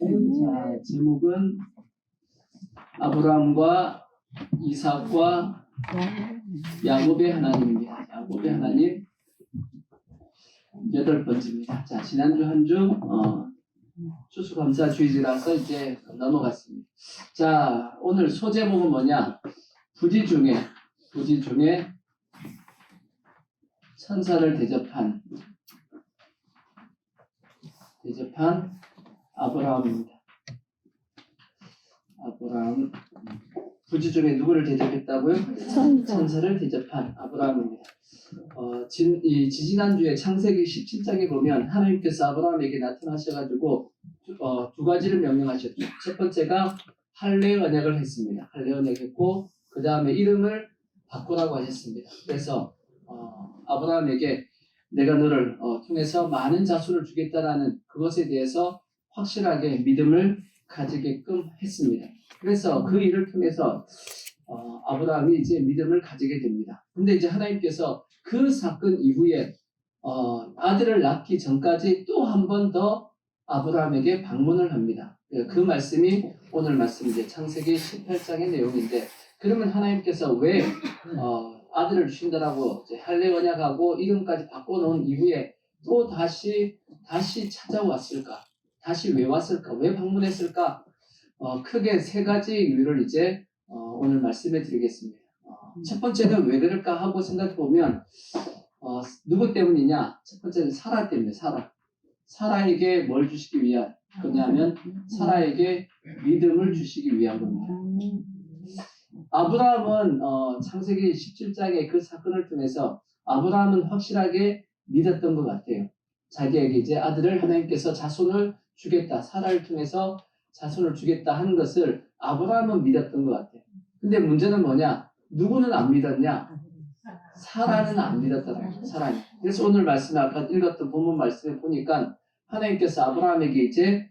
자, 제목은 아브라함과 이삭과 야곱의 하나님입니다. 야곱의 하나님 8번째입니다. 자, 지난주 한 주 추수감사주일이라서 이제 넘어갔습니다. 자, 오늘 소제목은 뭐냐? 부지 중에 천사를 대접한 아브라함입니다. 아브라함 부지 중에 누구를 대접했다고요? 천사를 대접한 아브라함입니다. 지지난주에 창세기 17장에 보면 하나님께서 아브라함에게 나타나셔가지고 두 가지를 명령하셨죠. 첫 번째가 할례 언약을 했습니다. 할례 언약했고 그 다음에 이름을 바꾸라고 하셨습니다. 그래서 아브라함에게 내가 너를 통해서 많은 자손을 주겠다라는 그것에 대해서 확실하게 믿음을 가지게끔 했습니다. 그래서 그 일을 통해서 아브라함이 이제 믿음을 가지게 됩니다. 근데 이제 하나님께서 그 사건 이후에 아들을 낳기 전까지 또 한 번 더 아브라함에게 방문을 합니다. 그 말씀이 오늘 말씀 이제 창세기 18장의 내용인데, 그러면 하나님께서 왜 아들을 주신다라고 이제 할례 언약하고 이름까지 바꿔놓은 이후에 또 다시 찾아왔을까? 다시 왜 왔을까? 왜 방문했을까? 크게 세 가지 이유를 이제 오늘 말씀해 드리겠습니다. 첫 번째는 왜 그럴까 하고 생각해 보면 누구 때문이냐? 첫 번째는 사라 때문에. 사라에게 뭘 주시기 위한 거냐면 사라에게 믿음을 주시기 위한 겁니다. 아브라함은 창세기 17장의 그 사건을 통해서 아브라함은 확실하게 믿었던 것 같아요. 자기에게 이제 아들을 하나님께서 자손을 주겠다, 사라를 통해서 자손을 주겠다 하는 것을 아브라함은 믿었던 것 같아요. 근데 문제는 뭐냐? 누구는 안 믿었냐? 사라는 안 믿었더라고요. 사라는. 그래서 오늘 말씀에 아까 읽었던 본문 말씀에 보니까 하나님께서 아브라함에게 이제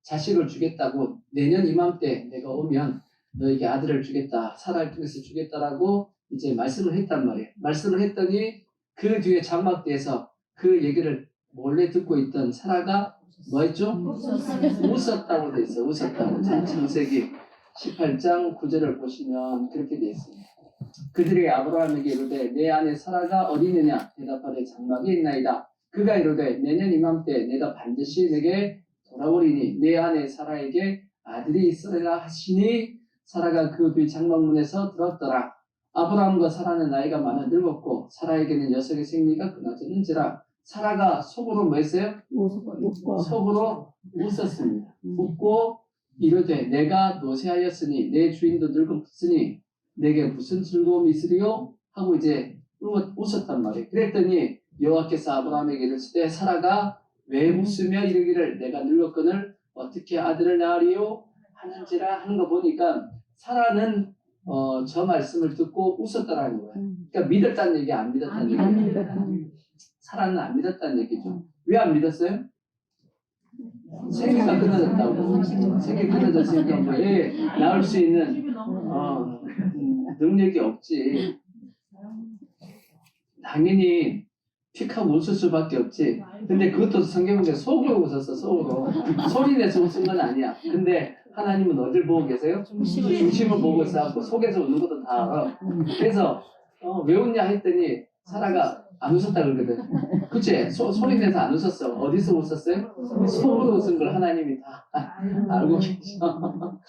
자식을 주겠다고, 내년 이맘때 내가 오면 너에게 아들을 주겠다, 사라를 통해서 주겠다라고 이제 말씀을 했단 말이에요. 말씀을 했더니 그 뒤에 장막대에서 그 얘기를 몰래 듣고 있던 사라가 뭐 했죠? 웃었다고 돼 있어요. 웃었다고. 창세기 18장 9절을 보시면 그렇게 돼 있습니다. 그들이 아브라함에게 이르되 내 아내 사라가 어디 있느냐? 대답하되 장막에 있나이다. 그가 이르되 내년 이맘때 내가 반드시 내게 돌아오리니 내 아내 사라에게 아들이 있으리라 하시니 사라가 그 뒤 장막문에서 들었더라. 아브라함과 사라는 나이가 많아 늙었고 사라에게는 녀석의 생리가 끊어졌는지라. 사라가 속으로 뭐 했어요? 속으로 웃었습니다. 웃고 이르되 내가 노쇠하였으니 내 주인도 늙었으니 내게 무슨 즐거움이 있으리요? 하고 이제 웃었단 말이에요. 그랬더니 여호와께서 아브라함에게 이르시되 사라가 왜 웃으며 이르기를 내가 늙었거늘 어떻게 아들을 낳으리요? 하는지라 하는 거 보니까 사라는 저 말씀을 듣고 웃었다라는 거예요. 그러니까 믿었다는 얘기, 안 믿었다는 얘기예요. 사라는 안 믿었다는 얘기죠. 왜 안 믿었어요? 생기가 끊어졌다고. 생기 끊어졌으니까 뭐 애 낳을 수 있는 능력이 없지. 당연히 픽하고 웃을 수밖에 없지. 근데 그것도 성경에 속으로 웃었어. 속으로. 소리 내서 웃은 건 아니야. 근데 하나님은 어딜 보고 계세요? 중심을 보고 있어갖고 속에서 웃는 것도 다 알아. 그래서 왜 웃냐 했더니 사라가 안 웃었다 그러거든. 그치? 소리 내서 안 웃었어. 어디서 웃었어요? 속으로 웃은 걸 하나님이 다 알고 계셔.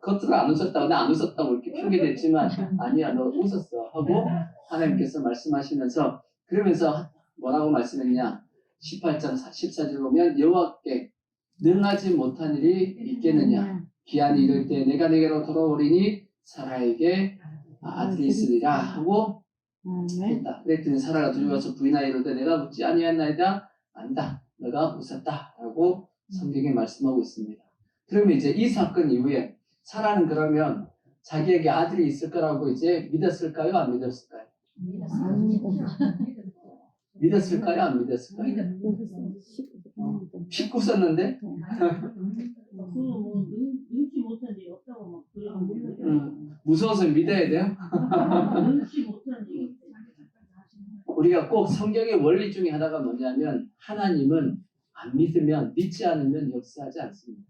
겉으로 안 웃었다고, 나 안 웃었다고 이렇게 핑계댔지만 아니야, 너 웃었어 하고 하나님께서 말씀하시면서, 그러면서 뭐라고 말씀했냐? 18장 14절 보면 여호와께 능하지 못한 일이 있겠느냐? 기한이 이를 때 내가 내게로 돌아오리니 사라에게 아들이 있으리라 하고 했다. 그랬더니 사라가 두려워서 부인하여 이르되 내가 묻지 아니하였나이다. 안다, 너가 웃었다 라고 성경에 말씀하고 있습니다. 그러면 이제 이 사건 이후에 사라는 그러면 자기에게 아들이 있을 거라고 이제 믿었을까요? 안 믿었을까요? 믿었을까요? 안 믿었을까요? 픽 웃었는데? 눈치 못한 일 없다고 막 무서워서 믿어야 돼요? 눈치 못한 일. 우리가 꼭 성경의 원리 중에 하나가 뭐냐면 하나님은 안 믿으면, 믿지 않으면 역사하지 않습니다.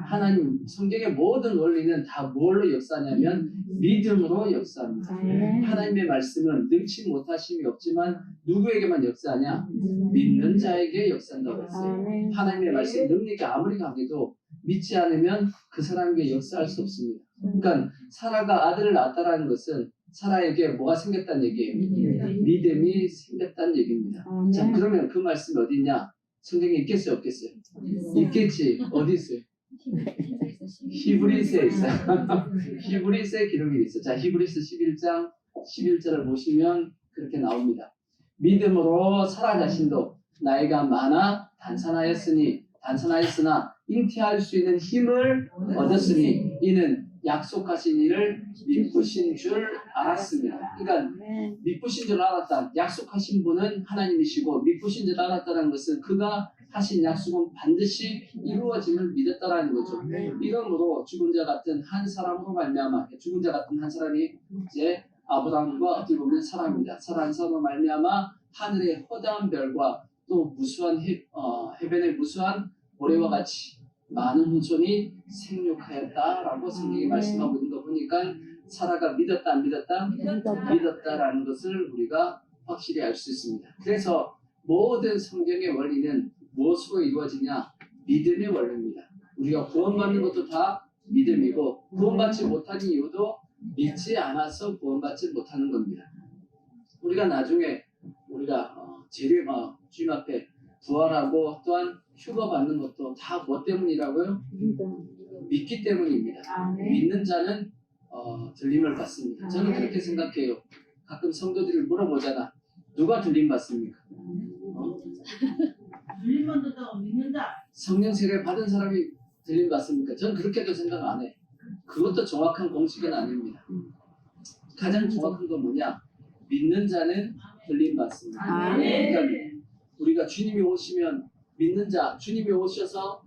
하나님 성경의 모든 원리는 다 뭘로 역사하냐면 믿음으로 역사합니다. 하나님의 말씀은 능치 못하심이 없지만 누구에게만 역사하냐? 믿는 자에게 역사한다고 했어요. 하나님의 말씀 능력이 아무리 강해도 믿지 않으면 그 사람에게 역사할 수 없습니다. 그러니까 사라가 아들을 낳았다라는 것은 사라에게 뭐가 생겼다는 얘기예요? 믿음이 생겼다는 얘기입니다. 자, 그러면 그 말씀이 어디 있냐? 성경에 있겠어요, 없겠어요? 있겠지. 어디 있어요? 히브리서에 있어요. 히브리서에 기록이 있어요. 자, 히브리서 11장 11절을 보시면 그렇게 나옵니다. 믿음으로 사라 자신도 나이가 많아 단산하였으나 잉태할 수 있는 힘을 얻었으니 이는 약속하신 이를 믿으신 줄 알았습니다. 그러니까 믿으신 줄 알았다. 약속하신 분은 하나님이시고 믿으신 줄 알았다는 것은 그가 하신 약속은 반드시 이루어짐을 믿었다라는 거죠. 이러므로 죽은 자 같은 한 사람으로 말미암아 죽은 자 같은 한 사람이 이제 아브라함과 어떻게 보면 사람입니다. 사람 사람으로 말미암아 하늘의 허다한 별과 또 무수한 해변의 무수한 모래와 같이 많은 후손이 생육하였다라고 성경이 말씀하고 있는 거 보니까 사라가 믿었다 안 믿었다? 믿었다라는 것을 우리가 확실히 알 수 있습니다. 그래서 모든 성경의 원리는 무엇으로 이루어지냐? 믿음의 원리입니다. 우리가 구원받는 것도 다 믿음이고 구원받지 못하는 이유도 믿지 않아서 구원받지 못하는 겁니다. 우리가 나중에 우리가 주님 앞에 부활하고 또한 휴거 받는 것도 다 뭐 때문이라고요? 믿기 때문입니다. 믿는 자는 들림을 받습니다. 저는 그렇게 생각해요. 가끔 성도들을 물어보잖아. 누가 들림 받습니까? 들림만 듣다가 믿는다. 성령 세례 받은 사람이 들림 받습니까? 저는 그렇게도 생각 안 해. 그것도 정확한 공식은 아닙니다. 가장 정확한 건 뭐냐? 믿는 자는 들림 받습니다. 그러니까 우리가 주님이 오시면 믿는 자, 주님이 오셔서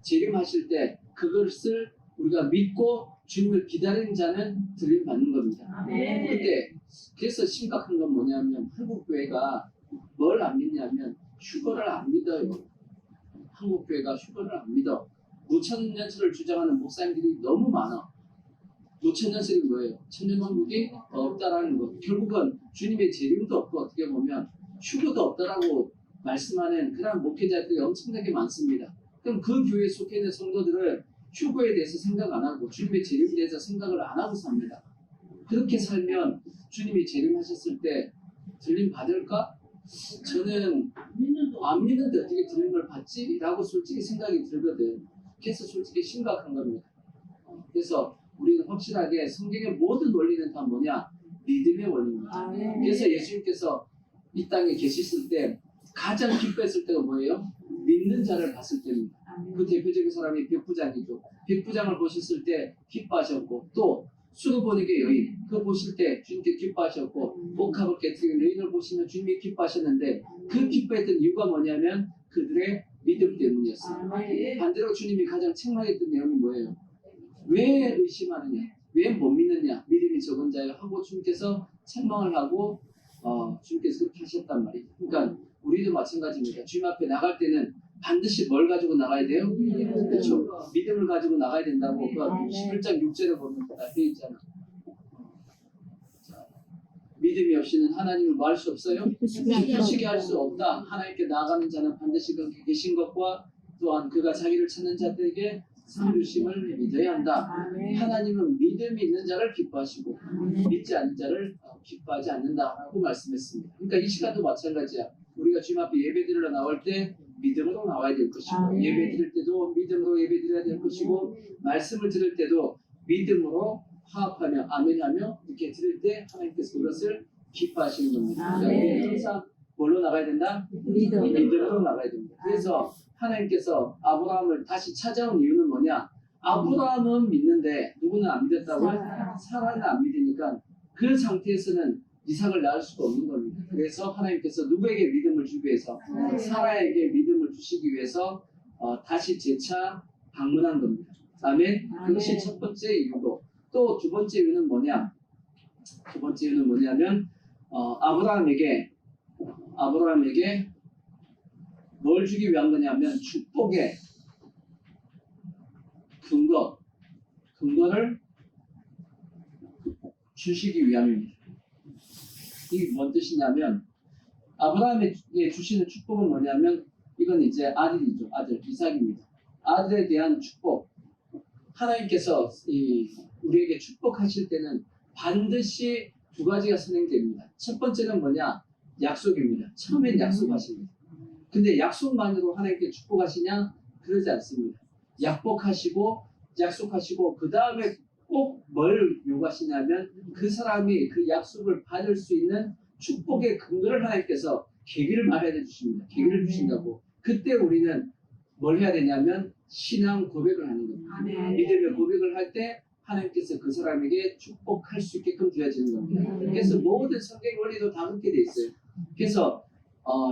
재림하실 때 그것을 우리가 믿고 주님을 기다리는 자는 들림 받는 겁니다. 근데 그래서 심각한 건 뭐냐면 한국 교회가 뭘 안 믿냐면 휴거를 안 믿어요. 한국 교회가 휴거를 안 믿어. 무천년설을 주장하는 목사님들이 너무 많아. 무천년설이 뭐예요? 천년왕국이 없다라는 것. 결국은 주님의 재림도 없고 어떻게 보면 휴거도 없다라고 말씀하는 그런 목회자들이 엄청나게 많습니다. 그럼 그 교회에 속해 있는 성도들은 휴거에 대해서 생각 안 하고 주님의 재림에 대해서 생각을 안 하고 삽니다. 그렇게 살면 주님이 재림하셨을 때 들림 받을까? 저는 안 믿는데 어떻게 들림을 받지? 라고 솔직히 생각이 들거든. 그래서 솔직히 심각한 겁니다. 그래서 우리는 확실하게 성경의 모든 원리는 다 뭐냐? 믿음의 원리입니다. 그래서 예수님께서 이 땅에 계셨을 때 가장 기뻐했을 때가 뭐예요? 믿는 자를 봤을 때입니다. 그 대표적인 사람이 백부장이죠. 백부장을 보셨을 때 기뻐하셨고 또 수도보니게 여인 그거 보실 때 주님께 기뻐하셨고 복합을 깨뜨린 여인을 보시면 주님이 기뻐하셨는데 그 기뻐했던 이유가 뭐냐면 그들의 믿음 때문이었어요. 반대로 주님이 가장 책망했던 내용이 뭐예요? 왜 의심하느냐? 왜 못 믿느냐? 믿음이 적은 자여 하고 주님께서 책망을 하고 주님께서 그렇게 하셨단 말이에요. 그러니까 우리도 마찬가지입니다. 주님 앞에 나갈 때는 반드시 뭘 가지고 나가야 돼요? 그렇죠. 믿음을 가지고 나가야 된다고 그 11장 6절에 보면 다 되어 있잖아. 자, 믿음이 없이는 하나님을 뭐 할 수 없어요? 기쁘시게 할 수 없다. 하나님께 나아가는 자는 반드시 거기 계신 것과 또한 그가 자기를 찾는 자들에게 상 주심을 믿어야 한다. 하나님은 믿음이 있는 자를 기뻐하시고 믿지 않는 자를 기뻐하지 않는다라고 말씀했습니다. 그러니까 이 시간도 마찬가지야. 우리가 주님 앞에 예배드리러 나올 때 믿음으로 나와야 될 것이고 예배 드릴 때도 믿음으로 예배 드려야 될 것이고 말씀을 들을 때도 믿음으로 화합하며 아멘하며 이렇게 들을 때 하나님께서 그것을 기뻐하시는 겁니다. 그러니까 우리는 항상 뭘로 나가야 된다? 믿음으로 나가야 됩니다. 그래서 하나님께서 아브라함을 다시 찾아온 이유는 뭐냐? 아브라함은 믿는데 누구는 안 믿었다고요? 사라는 안 믿으니까 그 상태에서는 이삭을 낳을 수가 없는 겁니다. 그래서 하나님께서 누구에게 믿음을 주기 위해서 사라에게 믿음을 주시기 위해서 다시 재차 방문한 겁니다. 아멘. 그것이 첫 번째 이유고 또 두 번째 이유는 뭐냐? 두 번째 이유는 뭐냐면 아브라함에게 뭘 주기 위한 거냐면 축복의 근거를 주시기 위함입니다. 이게 뭔 뜻이냐면 아브라함에게 주시는 축복은 뭐냐면 이건 이제 아들이죠. 아들 이삭입니다. 아들에 대한 축복. 하나님께서 우리에게 축복하실 때는 반드시 두 가지가 선행됩니다. 첫 번째는 뭐냐? 약속입니다. 처음엔 약속하십니다. 근데 약속만으로 하나님께 축복하시냐? 그러지 않습니다. 약속하시고 그 다음에 꼭 뭘 요구하시냐면 그 사람이 그 약속을 받을 수 있는 축복의 근거를 하나님께서 계기를 마련해 주십니다. 계기를 주신다고. 그때 우리는 뭘 해야 되냐면 신앙 고백을 하는 겁니다. 믿음의 고백을 할 때 하나님께서 그 사람에게 축복할 수 있게끔 되어지는 겁니다. 그래서 모든 성경 원리도 다 그렇게 돼 있어요. 그래서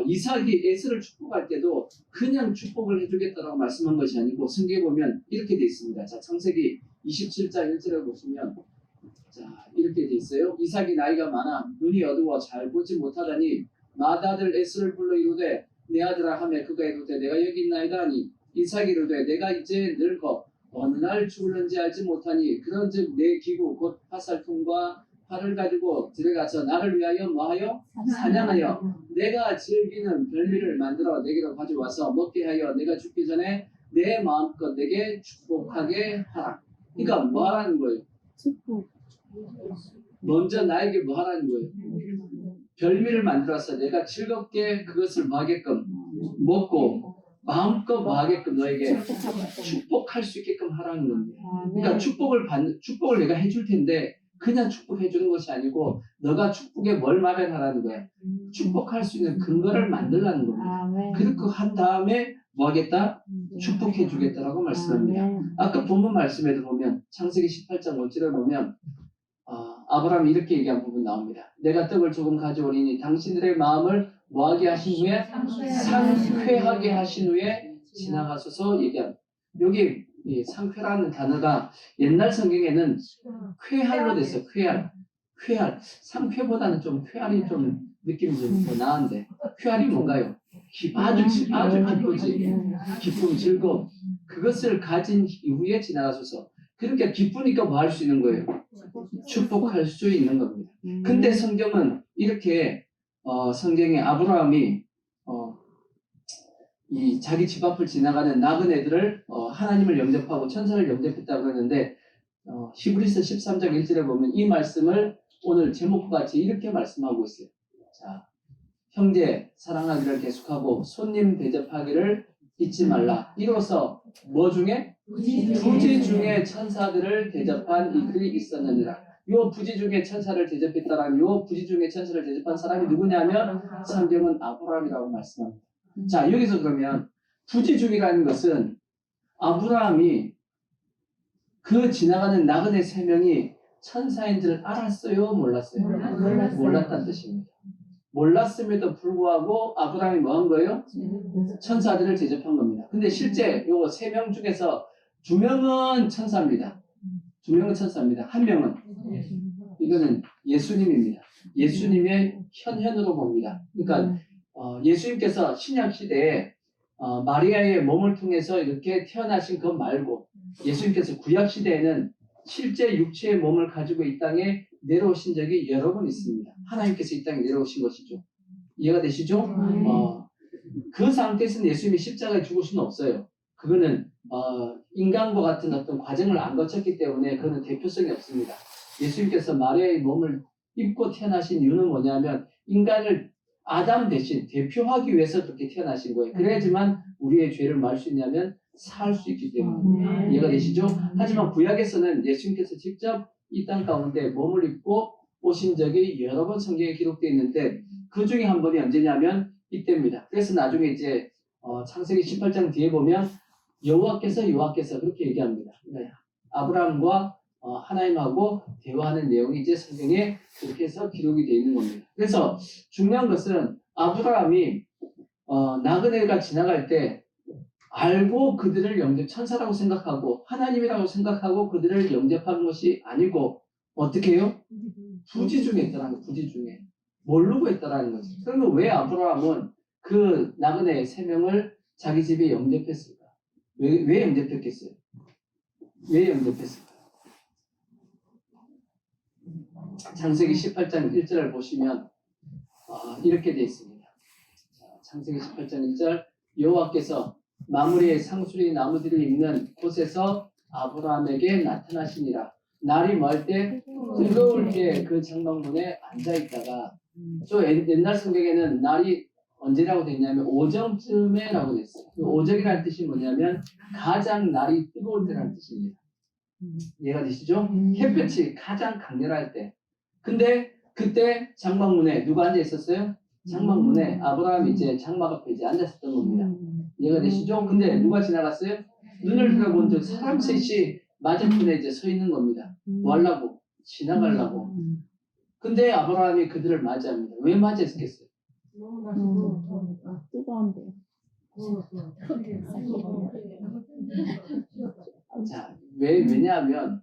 이삭이 에서를 축복할 때도 그냥 축복을 해주겠다라고 말씀한 것이 아니고 성경에 보면 이렇게 돼 있습니다. 자, 창세기 27장 1절을 보시면 자 이렇게 돼 있어요. 이삭이 나이가 많아 눈이 어두워 잘 보지 못하다니 맏아들 에서를 불러 이르되 내 아들아 하매 그가 이르되 내가 여기 있나이다 하니 이삭이 이르되 내가 이제 늙어 어느 날 죽을는지 알지 못하니 그런즉 내 기구 곧 화살통과 활을 가지고 들어가서 나를 위하여 뭐하여? 사냥하여 내가 즐기는 별미를 만들어 내게로 가져와서 먹게 하여 내가 죽기 전에 내 마음껏 내게 축복하게 하라. 그러니까 뭐 하라는 거예요? 먼저 나에게 뭐 하라는 거예요? 별미를 만들어서 내가 즐겁게 그것을 뭐 하게끔 먹고 마음껏 뭐 하게끔 너에게 축복할 수 있게끔 하라는 겁니다. 그러니까 축복을 내가 해줄 텐데 그냥 축복해 주는 것이 아니고 너가 축복에 뭘 마련하라는 거야. 축복할 수 있는 근거를 만들라는 겁니다. 그렇게 한 다음에 뭐 하겠다? 축복해 주겠다라고 말씀합니다. 아까 본문 말씀에도 보면 창세기 18장 5절에 보면 아브라함이 이렇게 얘기한 부분 나옵니다. 내가 떡을 조금 가져오리니 당신들의 마음을 뭐하게 하신 후에 상쾌하게 하신 후에 지나가셔서 얘기합니다. 여기 이 상쾌라는 단어가 옛날 성경에는 쾌활로 됐어요. 쾌활. 상쾌보다는 좀 쾌활이 좀 느낌이 좀 더 나은데 쾌활이 뭔가요? 아주 기쁘지. 기쁨, 즐거움. 그것을 가진 이후에 지나가셔서 그러니까 기쁘니까 뭐 할 수 있는 거예요? 축복할 수 있는 겁니다. 근데 성경은 이렇게 성경에 아브라함이 이 자기 집 앞을 지나가는 나그네들을 하나님을 영접하고 천사를 영접했다고 그러는데 히브리서 13장 1절에 보면 이 말씀을 오늘 제목과 같이 이렇게 말씀하고 있어요. 자, 형제 사랑하기를 계속하고 손님 대접하기를 잊지 말라. 이로써 뭐 중에? 부지 중에 천사들을 대접한 이들이 있었느니라. 요 부지 중에 천사를 대접했다라는 요 부지 중에 천사를 대접한 사람이 누구냐면 성경은 아브라함이라고 말씀합니다. 자, 여기서 그러면 부지 중이라는 것은 아브라함이 그 지나가는 나그네 3명이 천사인 줄 알았어요? 몰랐어요? 몰랐다는 뜻입니다. 몰랐음에도 불구하고 아브라함이 뭐 한 거예요? 천사들을 대접한 겁니다. 근데 실제 요 3명 중에서 2명은 천사입니다. 2명은 천사입니다. 1명은 이거는 예수님입니다. 예수님의 현현으로 봅니다. 그러니까 예수님께서 신약 시대에 마리아의 몸을 통해서 이렇게 태어나신 것 말고 예수님께서 구약 시대에는 실제 육체의 몸을 가지고 이 땅에 내려오신 적이 여러 번 있습니다. 하나님께서 이 땅에 내려오신 것이죠. 이해가 되시죠? 그 상태에서는 예수님이 십자가에 죽을 수는 없어요. 그거는 인간과 같은 어떤 과정을 안 거쳤기 때문에 그거는 대표성이 없습니다. 예수님께서 마리아의 몸을 입고 태어나신 이유는 뭐냐면 인간을 아담 대신 대표하기 위해서 그렇게 태어나신 거예요. 그래야지만 우리의 죄를 말 수 있냐면 살 수 있기 때문에. 이해가 되시죠? 하지만 구약에서는 예수님께서 직접 이 땅 가운데 몸을 입고 오신 적이 여러 번 성경에 기록되어 있는데 그 중에 한 번이 언제냐면 이때입니다. 그래서 나중에 이제 창세기 18장 뒤에 보면 여호와께서 그렇게 얘기합니다. 네. 아브라함과 하나님하고 대화하는 내용이 이제 성경에 그렇게 해서 기록이 되어 있는 겁니다. 그래서 중요한 것은 아브라함이 나그네가 지나갈 때 알고 그들을 천사라고 생각하고 하나님이라고 생각하고 그들을 영접한 것이 아니고 어떻게 해요? 부지 중에 있다라는 거예요. 부지 중에 모르고 있다라는 거죠. 그러면 왜 아브라함은 그 나그네 3명을 자기 집에 영접했을까? 왜 영접했겠어요? 왜 영접했을까? 창세기 18장 1절을 보시면 이렇게 되어 있습니다. 창세기 18장 1절 여호와께서 마므리의 상수리 나무들이 있는 곳에서 아브라함에게 나타나시니라. 날이 멀 때 뜨거울 때 그 장막문에 앉아있다가 저 옛날 성경에는 날이 언제라고 되어 있냐면 오정쯤에 라고 되어 있어요. 그 오정이라는 뜻이 뭐냐면 가장 날이 뜨거울 때라는 뜻입니다. 이해가 되시죠? 햇볕이 가장 강렬할 때. 근데 그때 장막문에 누가 앉아 있었어요? 장막문에 아브라함이 이제 장막 앞에 이제 앉았었던 겁니다. 이해가 되시죠? 근데 누가 지나갔어요? 눈을 들어본 적 사람 셋이 맞은편에 이제 서 있는 겁니다. 뭐 하려고? 지나가려고. 근데 아브라함이 그들을 맞이합니다. 왜 맞이했겠어요? 뜨거운데. 자, 왜냐하면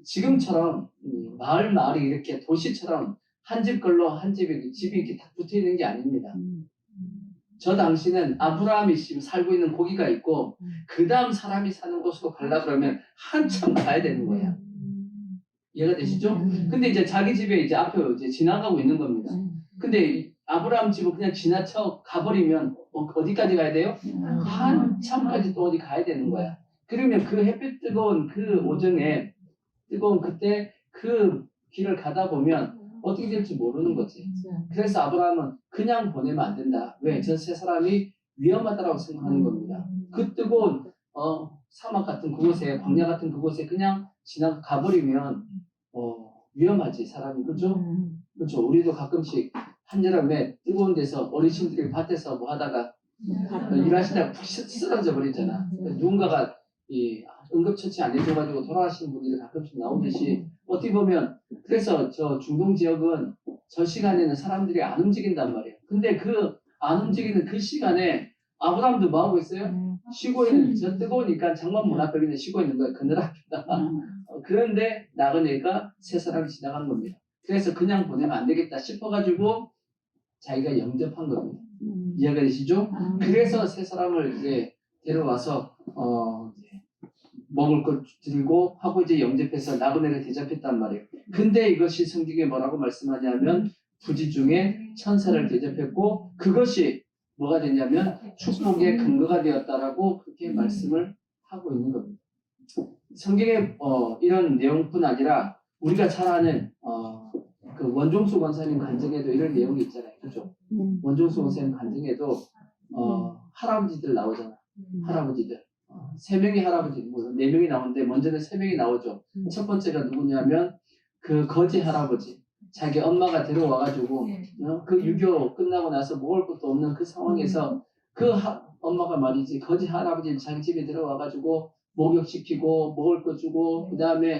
지금처럼 마을이 이렇게 도시처럼 한 집 걸로 한 집이 이렇게 딱 붙어 있는 게 아닙니다. 저 당시는 아브라함이 지금 살고 있는 고기가 있고 그 다음 사람이 사는 곳으로 가려고 그러면 한참 가야 되는 거예요. 이해가 되시죠? 근데 이제 자기 집에 이제 앞에 이제 지나가고 있는 겁니다. 근데 아브라함 집을 그냥 지나쳐 가버리면 어디까지 가야 돼요? 한참까지 또 어디 가야 되는 거야. 그러면 그 햇빛 뜨거운 그 오정에 뜨거운 그때 그 길을 가다 보면 어떻게 될지 모르는 거지. 그래서 아브라함은 그냥 보내면 안 된다. 왜? 저 세 사람이 위험하다라고 생각하는 겁니다. 그 뜨거운 사막 같은 그곳에 광야 같은 그곳에 그냥 지나가버리면 위험하지 사람이. 그렇죠? 그렇죠. 우리도 가끔씩 한여름에 뜨거운 데서 어르신들이 밭에서 뭐 하다가 일하시다가 푹 쓰러져 버리잖아. 누군가가 응급처치 안 해줘가지고 돌아가시는 분들이 가끔씩 나오듯이 어떻게 보면 그래서 저 중동 지역은 저 시간에는 사람들이 안 움직인단 말이에요. 근데 그 안 움직이는 그 시간에 아브라함도 뭐 하고 있어요? 쉬고 있는 저 뜨거우니까 장막문 앞에 그냥 쉬고 있는 거예요. 그늘 앞에다가. 그런데 나그네가 세 사람이 지나간 겁니다. 그래서 그냥 보내면 안 되겠다 싶어가지고 자기가 영접한 겁니다. 이해가 되시죠? 그래서 세 사람을 이제 데려와서 먹을 걸 들고 하고 이제 영접해서 나그네를 대접했단 말이에요. 근데 이것이 성경에 뭐라고 말씀하냐면 부지 중에 천사를 대접했고 그것이 뭐가 됐냐면 축복의 근거가 되었다라고 그렇게 말씀을 하고 있는 겁니다. 성경에 이런 내용뿐 아니라 우리가 잘 아는 그 원종수 권사님 간증에도 이런 내용이 있잖아요. 그죠? 원종수 권사님 간증에도 할아버지들 나오잖아. 할아버지들. 3명의 할아버지, 뭐 4명이 나오는데 먼저는 3명이 나오죠. 첫 번째가 누구냐면 그 거지 할아버지. 자기 엄마가 데려와가지고 그 유교 끝나고 나서 먹을 것도 없는 그 상황에서 그 엄마가 말이지 거지 할아버지를 자기 집에 들어와가지고 목욕시키고 먹을 거 주고 그 다음에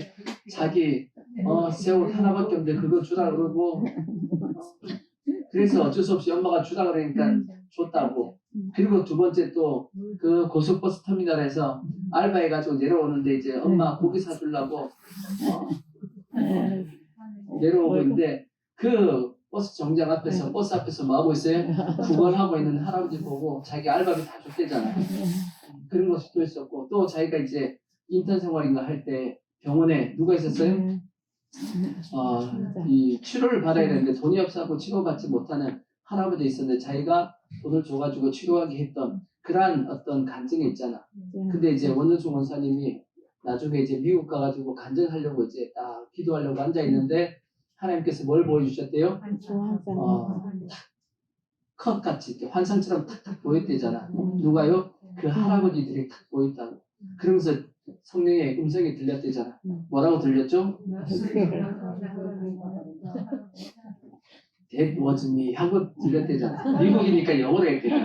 자기 새 옷 하나밖에 없는데 그거 주라 그러고 그래서 어쩔 수 없이 엄마가 주라 그러니까 줬다고. 그리고 두 번째 또 그 고속버스 터미널에서 알바해가지고 내려오는데 이제 엄마 고기 사주려고 내려오고 있는데 그 버스 정장 앞에서 버스 앞에서 뭐 하고 있어요? 구걸하고 있는 할아버지 보고 자기 알바비 다 줬대잖아요. 그런 것이 또 있었고 또 자기가 이제 인턴 생활인가 할 때 병원에 누가 있었어요? 이 치료를 받아야 되는데 돈이 없어서 치료받지 못하는 할아버지 있었는데 자기가 돈을 줘가지고 치료하게 했던 그러한 어떤 간증이 있잖아. 근데 이제 원전수 원사님이 나중에 이제 미국 가가지고 간증하려고 이제 딱 기도하려고 앉아 있는데 하나님께서 뭘 보여주셨대요? 컷같이 이렇게 환상처럼 탁탁 보였대잖아. 누가요? 그 할아버지들이 탁 보였다고. 그러면서 성령의 음성이 들렸대잖아. 뭐라고 들렸죠? That was me 하고 들렸대잖아. 미국이니까 영어로 했겠다.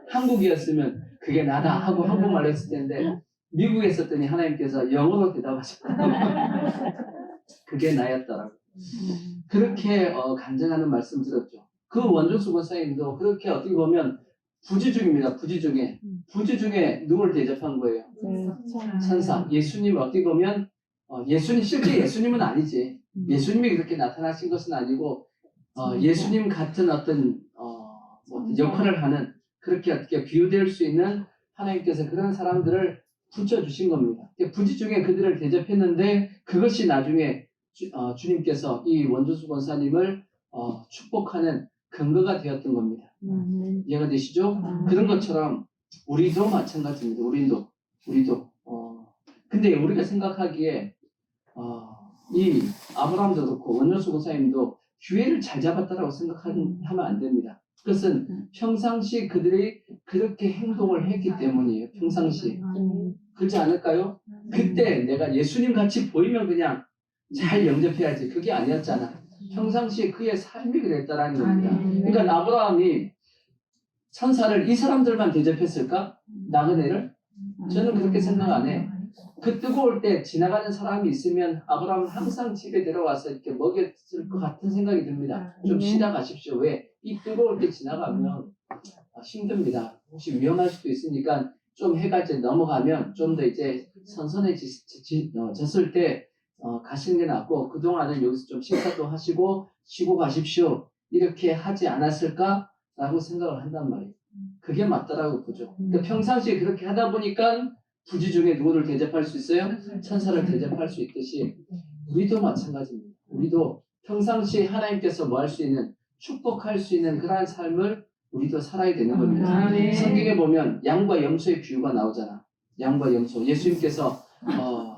한국이었으면 그게 나다 하고 한국말로 했을 텐데 미국에 있었더니 하나님께서 영어로 대답하셨다. 그게 나였더라고. 그렇게 간증하는 말씀 들었죠. 그 원종수 권사님도 그렇게 어떻게 보면 부지 중입니다. 부지 중에 누굴 대접한 거예요? 천사. 예수님을 어떻게 보면 예수님 실제 예수님은 아니지. 예수님이 그렇게 나타나신 것은 아니고 예수님 같은 어떤 역할을 하는 그렇게 어떻게 비유될 수 있는 하나님께서 그런 사람들을 붙여주신 겁니다. 부지 중에 그들을 대접했는데 그것이 나중에 주님께서 이 원조수 권사님을 축복하는 근거가 되었던 겁니다. 이해가 되시죠? 그런 것처럼 우리도 마찬가지입니다. 우리도 근데 우리가 생각하기에 이 아브라함도 그렇고 원조수 권사님도 기회를 잘 잡았다라고 생각하면 안 됩니다. 그것은 평상시 그들이 그렇게 행동을 했기 때문이에요. 평상시. 그렇지 않을까요? 그때 내가 예수님 같이 보이면 그냥 잘 영접해야지. 그게 아니었잖아. 평상시에 그의 삶이 그랬다라는 겁니다. 그러니까 아브라함이 천사를 이 사람들만 대접했을까? 나그네를? 저는 그렇게 생각 안 해. 그 뜨거울 때 지나가는 사람이 있으면 아브라함은 항상 집에 들어와서 이렇게 먹였을 것 같은 생각이 듭니다. 좀 쉬다 가십시오. 왜? 이 뜨거울 때 지나가면 힘듭니다. 혹시 위험할 수도 있으니까 좀 해가 이제 넘어가면 좀 더 이제 선선해졌을 때 가시는 게 낫고 그동안은 여기서 좀 식사도 하시고 쉬고 가십시오. 이렇게 하지 않았을까라고 생각을 한단 말이에요. 그게 맞다라고 보죠. 그러니까 평상시에 그렇게 하다 보니까 부지 중에 누구를 대접할 수 있어요? 천사를 대접할 수 있듯이 우리도 마찬가지입니다. 우리도 평상시에 하나님께서 뭐 할 수 있는 축복할 수 있는 그러한 삶을 우리도 살아야 되는 겁니다. 성경에 보면 양과 염소의 비유가 나오잖아. 양과 염소. 예수님께서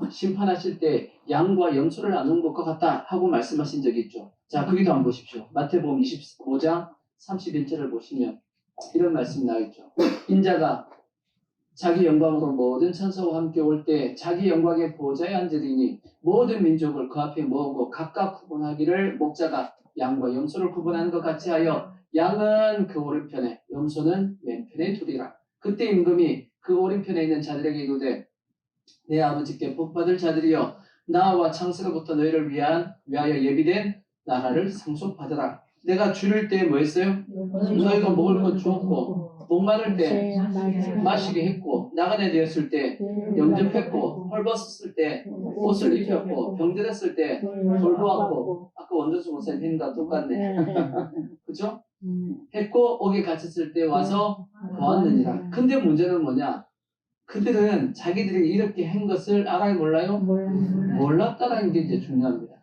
심판하실 때 양과 염소를 나눈 것과 같다 하고 말씀하신 적이 있죠. 자, 거기도 한번 보십시오. 마태복음 25장 31절을 보시면 이런 말씀이 나와있죠. 인자가 자기 영광으로 모든 천사와 함께 올 때 자기 영광의 보좌에 앉으리니 모든 민족을 그 앞에 모으고 각각 구분하기를 목자가 양과 염소를 구분하는 것 같이 하여 양은 그 오른편에 염소는 왼편에 두리라. 그때 임금이 그 오른편에 있는 자들에게 이르되 내 아버지께 복받을 자들이여 나와 창세로부터 너희를 위하여 예비된 나라를 상속받으라. 내가 줄일 때 뭐 했어요? 너희가 먹을 것 주었고 목마를 때 마시게 했고 나그네 되었을 때 영접했고 헐벗었을 때 옷을 입혔고 병들었을 때 돌보았고 아까 원조수 목사님 했는가 똑같네. 그죠? 했고 옥에 갇혔을 때 와서 보았느니라. 근데 문제는 뭐냐? 그들은 자기들이 이렇게 한 것을 알아요 몰라요? 몰랐다라는 게 이제 중요합니다.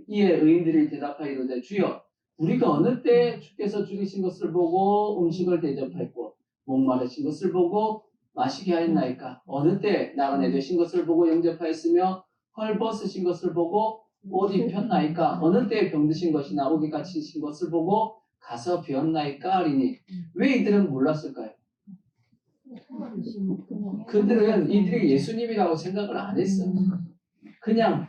이에 의인들이 대답하이로되 주여 우리가 어느 때 주께서 죽이신 것을 보고 음식을 대접했고 목마르신 것을 보고 마시게 하였나이까? 어느 때 나그네 되신 것을 보고 영접하였으며 헐벗으신 것을 보고 옷 입혔나이까? 어느 때 병드신 것이나 옥에 갇히신 것을 보고 가서 배웠나이까? 하리니 왜 이들은 몰랐을까요? 그들은 이들이 예수님이라고 생각을 안 했어. 그냥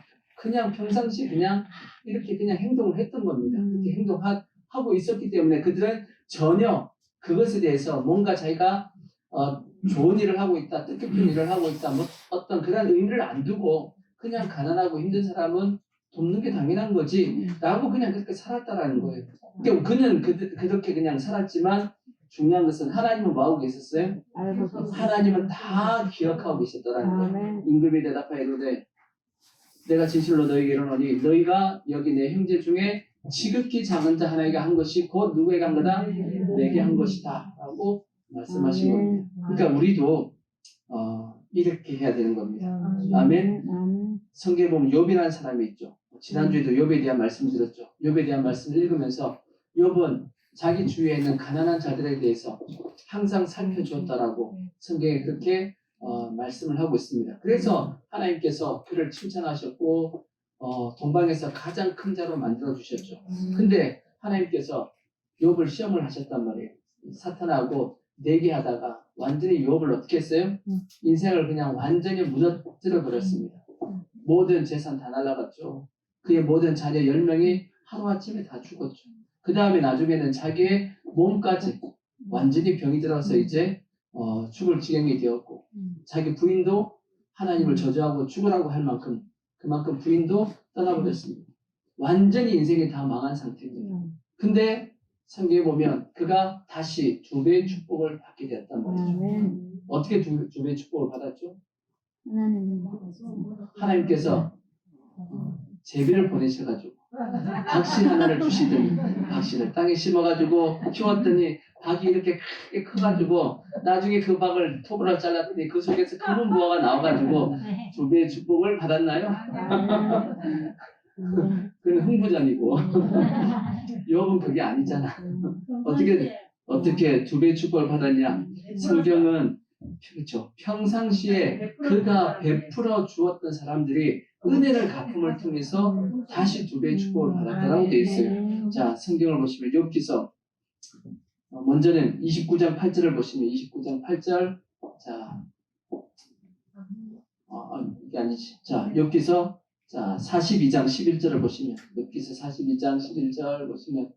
평상시 그냥 이렇게 그냥 행동을 했던 겁니다. 그렇게 행동하고 있었기 때문에 그들은 전혀 그것에 대해서 뭔가 자기가 좋은 일을 하고 있다, 뜻깊은 일을 하고 있다, 뭐 어떤 그런 의미를 안 두고 그냥 가난하고 힘든 사람은 돕는 게 당연한 거지 라고 그냥 그렇게 살았다라는 거예요. 그러니까 그는 그렇게 그냥 살았지만 중요한 것은 하나님은 뭐 하고 계셨어요? 하나님은 다 기억하고 계셨더라는 거예요. 임금이 대답하여 이르되 내가 진실로 너희에게 이르노니 너희가 여기 내 형제 중에 지극히 작은 자 하나에게 한 것이 곧 누구에게 한 거다? 내게 한 것이다 라고 말씀하신 겁니다. 그러니까 우리도 이렇게 해야 되는 겁니다. 아멘. 성경에 보면 욥이라는 사람이 있죠. 지난주에도 욥에 대한 말씀 드렸죠. 욥에 대한 말씀을 읽으면서 욥은 자기 주위에 있는 가난한 자들에 대해서 항상 살펴주었다라고 성경에 그렇게 말씀을 하고 있습니다. 그래서 하나님께서 그를 칭찬하셨고 동방에서 가장 큰 자로 만들어 주셨죠. 근데 하나님께서 욥을 시험을 하셨단 말이에요. 사탄하고 내기하다가 완전히 욥을 어떻게 했어요? 인생을 그냥 완전히 무너뜨려 버렸습니다. 모든 재산 다 날라갔죠. 그의 모든 자녀 10명이 하루아침에 다 죽었죠. 그 다음에 나중에는 자기의 몸까지 완전히 병이 들어서 이제 죽을 지경이 되었고 자기 부인도 하나님을 저주하고 죽으라고 할 만큼 그만큼 부인도 떠나버렸습니다. 완전히 인생이 다 망한 상태입니다. 근데 성경에 보면 그가 다시 2배의 축복을 받게 되었단 말이죠. 어떻게 2배의 축복을 받았죠? 하나님께서 제비를 보내셔가지고 박씨 하나를 주시더니 박씨를 땅에 심어가지고 키웠더니 박이 이렇게 크게 커가지고 나중에 그 박을 톱으로 잘랐더니 그 속에서 검은 무화가 나와가지고 2배의 축복을 받았나요? 그건 흥부전이고 욥은 그게 아니잖아. 어떻게 2배의 축복을 받았냐? 성경은 그렇죠. 평상시에 그가 베풀어 주었던 사람들이 은혜를 갚음을 통해서 다시 2배의 축복을 받았다라고 되어 있어요. 자, 성경을 보시면 욥기서 먼저는 29장 8절을 보시면 29장 8절 자, 이게 아니지. 자, 욥기서 자 42장 11절을 보시면 욥기서 42장 11절 보시면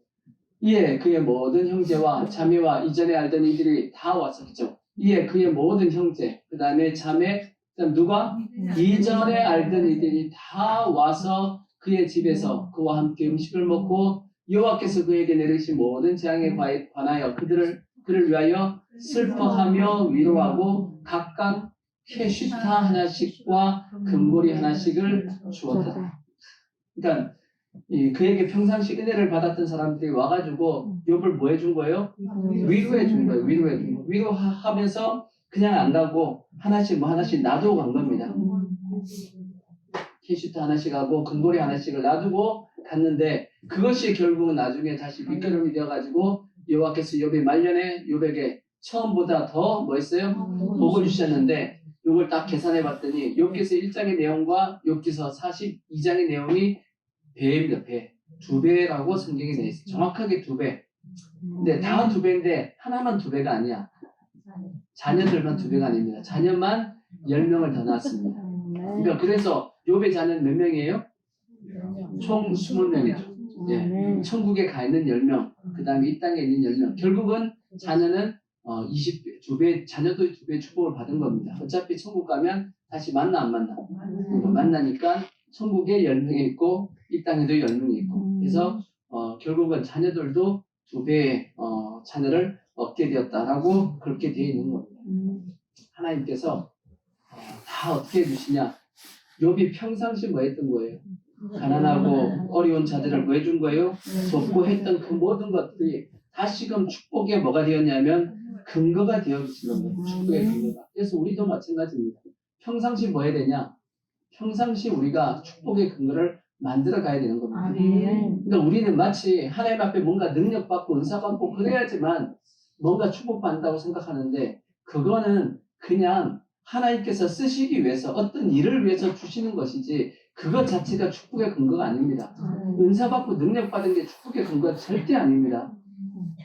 이에 그의 모든 형제와 자매와 이전에 알던 이들이 다 왔었죠. 이에 그의 모든 형제, 그 다음에 자매, 그다음 누가? 이전에 알던 이들이 다 와서 그의 집에서 그와 함께 음식을 먹고 여호와께서 그에게 내리신 모든 재앙에 관하여 그를 위하여 슬퍼하며 위로하고 각각 캐시타 하나씩과 금고리 하나씩을 주었다. 그러니까 그에게 평상시 은혜를 받았던 사람들이 와가지고 욥을 뭐 해준 거예요? 위로해 준 거예요. 위로해 준 거. 위로하면서 그냥 안 가고 하나씩 놔두고 간 겁니다. 캐시타 하나씩 하고 금고리 하나씩을 놔두고 갔는데 그것이 결국은 나중에 다시 밑거름이 되어가지고 여호와께서 욥의 말년에 욥에게 처음보다 더 뭐 했어요? 복을 주셨는데 이걸 딱 계산해 봤더니 욥기서 1장의 내용과 욥기서 42장의 내용이 배입니다. 배. 2배라고 성경에 되어 있어요. 정확하게 2배. 근데 다 2배인데 하나만 2배가 아니야. 자녀들만 2배가 아닙니다. 자녀만 10명을 더 낳았습니다. 그러니까 그래서 욥의 자녀는 몇 명이에요? 총 20명이죠. 예. 천국에 가 있는 10명, 그 다음에 이 땅에 있는 10명. 결국은 자녀는 2배, 자녀도 2배의 축복을 받은 겁니다. 어차피 천국 가면 다시 만나 안 만나? 만나니까 천국에 10명이 있고 이 땅에도 10명이 있고 그래서 결국은 자녀들도 2배의 자녀를 얻게 되었다라고 그렇게 되어 있는 겁니다. 하나님께서 다 어떻게 해주시냐? 욥이 평상시 뭐 했던 거예요? 가난하고 어려운 자들을 뭐 해준 거예요? 돕고 했던 그 모든 것들이 다시금 축복의 뭐가 되었냐면 근거가 되어진 겁니다. 축복의 근거가. 그래서 우리도 마찬가지입니다. 평상시 뭐 해야 되냐? 평상시 우리가 축복의 근거를 만들어 가야 되는 겁니다. 그러니까 우리는 마치 하나님 앞에 뭔가 능력받고 은사받고 그래야지만 뭔가 축복받는다고 생각하는데 그거는 그냥 하나님께서 쓰시기 위해서 어떤 일을 위해서 주시는 것이지 그것 자체가 축복의 근거가 아닙니다. 은사받고 능력받은 게 축복의 근거가 절대 아닙니다.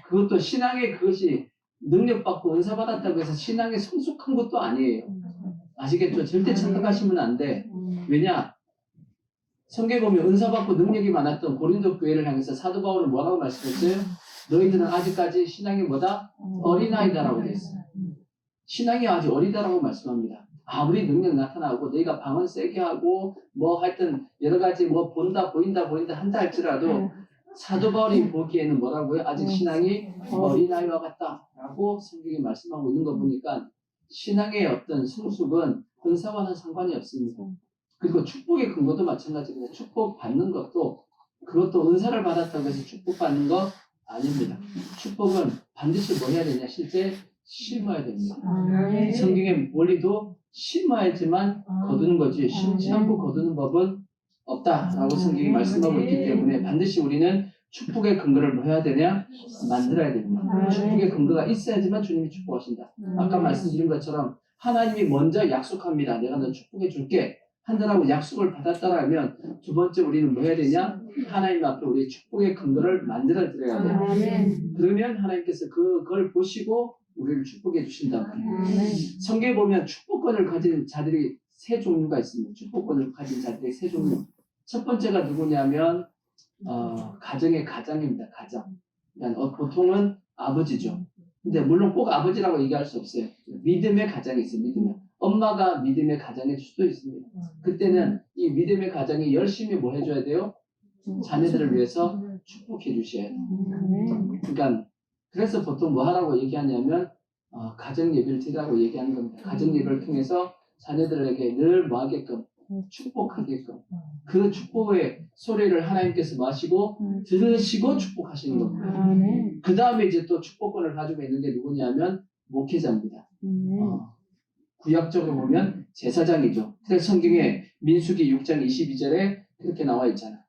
그것도 신앙의 그것이 능력받고 은사받았다고 해서 신앙이 성숙한 것도 아니에요. 아시겠죠? 절대 착각하시면 안 돼. 왜냐? 성경에 보면 은사받고 능력이 많았던 고린도 교회를 향해서 사도 바울은 뭐라고 말씀했어요? 너희들은 아직까지 신앙이 뭐다? 어린아이다라고 되어 있어요. 신앙이 아주 어리다라고 말씀합니다. 아무리 능력 나타나고 너희가 방언 세게 하고 뭐 하여튼 여러 가지 뭐 보인다 한다 할지라도 사도 바울이 보기에는 뭐라고요? 아직 신앙이 어린아이와 같다라고 성경이 말씀하고 있는 거 보니까 신앙의 어떤 성숙은 은사와는 상관이 없습니다. 그리고 축복의 근거도 마찬가지입니다. 축복 받는 것도 그것도 은사를 받았다고 해서 축복받는 거 아닙니다. 축복은 반드시 뭐 해야 되냐? 실제 심어야 됩니다. 성경의 원리도 심어야지만 거두는 거지 심지 않고 거두는 법은 없다라고 성경이 말씀하고 있기 때문에 반드시 우리는 축복의 근거를 뭐 해야 되냐? 만들어야 됩니다. 축복의 근거가 있어야지만 주님이 축복하신다. 아까 말씀드린 것처럼 하나님이 먼저 약속합니다. 내가 너 축복해 줄게 한다라고 약속을 받았다라면 두 번째 우리는 뭐 해야 되냐? 하나님 앞에 우리의 축복의 근거를 만들어 드려야 돼요. 그러면 하나님께서 그걸 보시고 우리를 축복해 주신다고 해요. 성경에 보면 축복권을 가진 자들이 세 종류가 있습니다. 축복권을 가진 자들이 세 종류. 첫 번째가 누구냐면 가정의 가장입니다. 가장. 그러니까 보통은 아버지죠. 근데 물론 꼭 아버지라고 얘기할 수 없어요. 믿음의 가장이 있어요. 믿음의. 엄마가 믿음의 가장일 수도 있습니다. 그때는 이 믿음의 가장이 열심히 뭐 해줘야 돼요? 자녀들을 위해서 축복해 주셔야 돼요. 그러니까 그래서 보통 뭐 하라고 얘기하냐면 가정 예배를 드리라고 얘기하는 겁니다. 가정 예배를 통해서 자녀들에게 늘 뭐 하게끔 축복하게끔 그 축복의 소리를 하나님께서 마시고 들으시고 축복하시는 겁니다. 아멘. 그 다음에 이제 또 축복권을 가지고 있는 게 누구냐면 목회자입니다. 구약적으로 보면 제사장이죠. 그래서 성경에 민수기 6장 22절에 그렇게 나와 있잖아.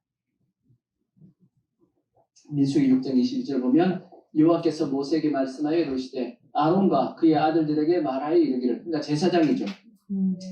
민수기 6장 22절 보면 여호와께서 모세에게 말씀하여 이르시되 아론과 그의 아들들에게 말하여 이르기를, 그러니까 제사장이죠.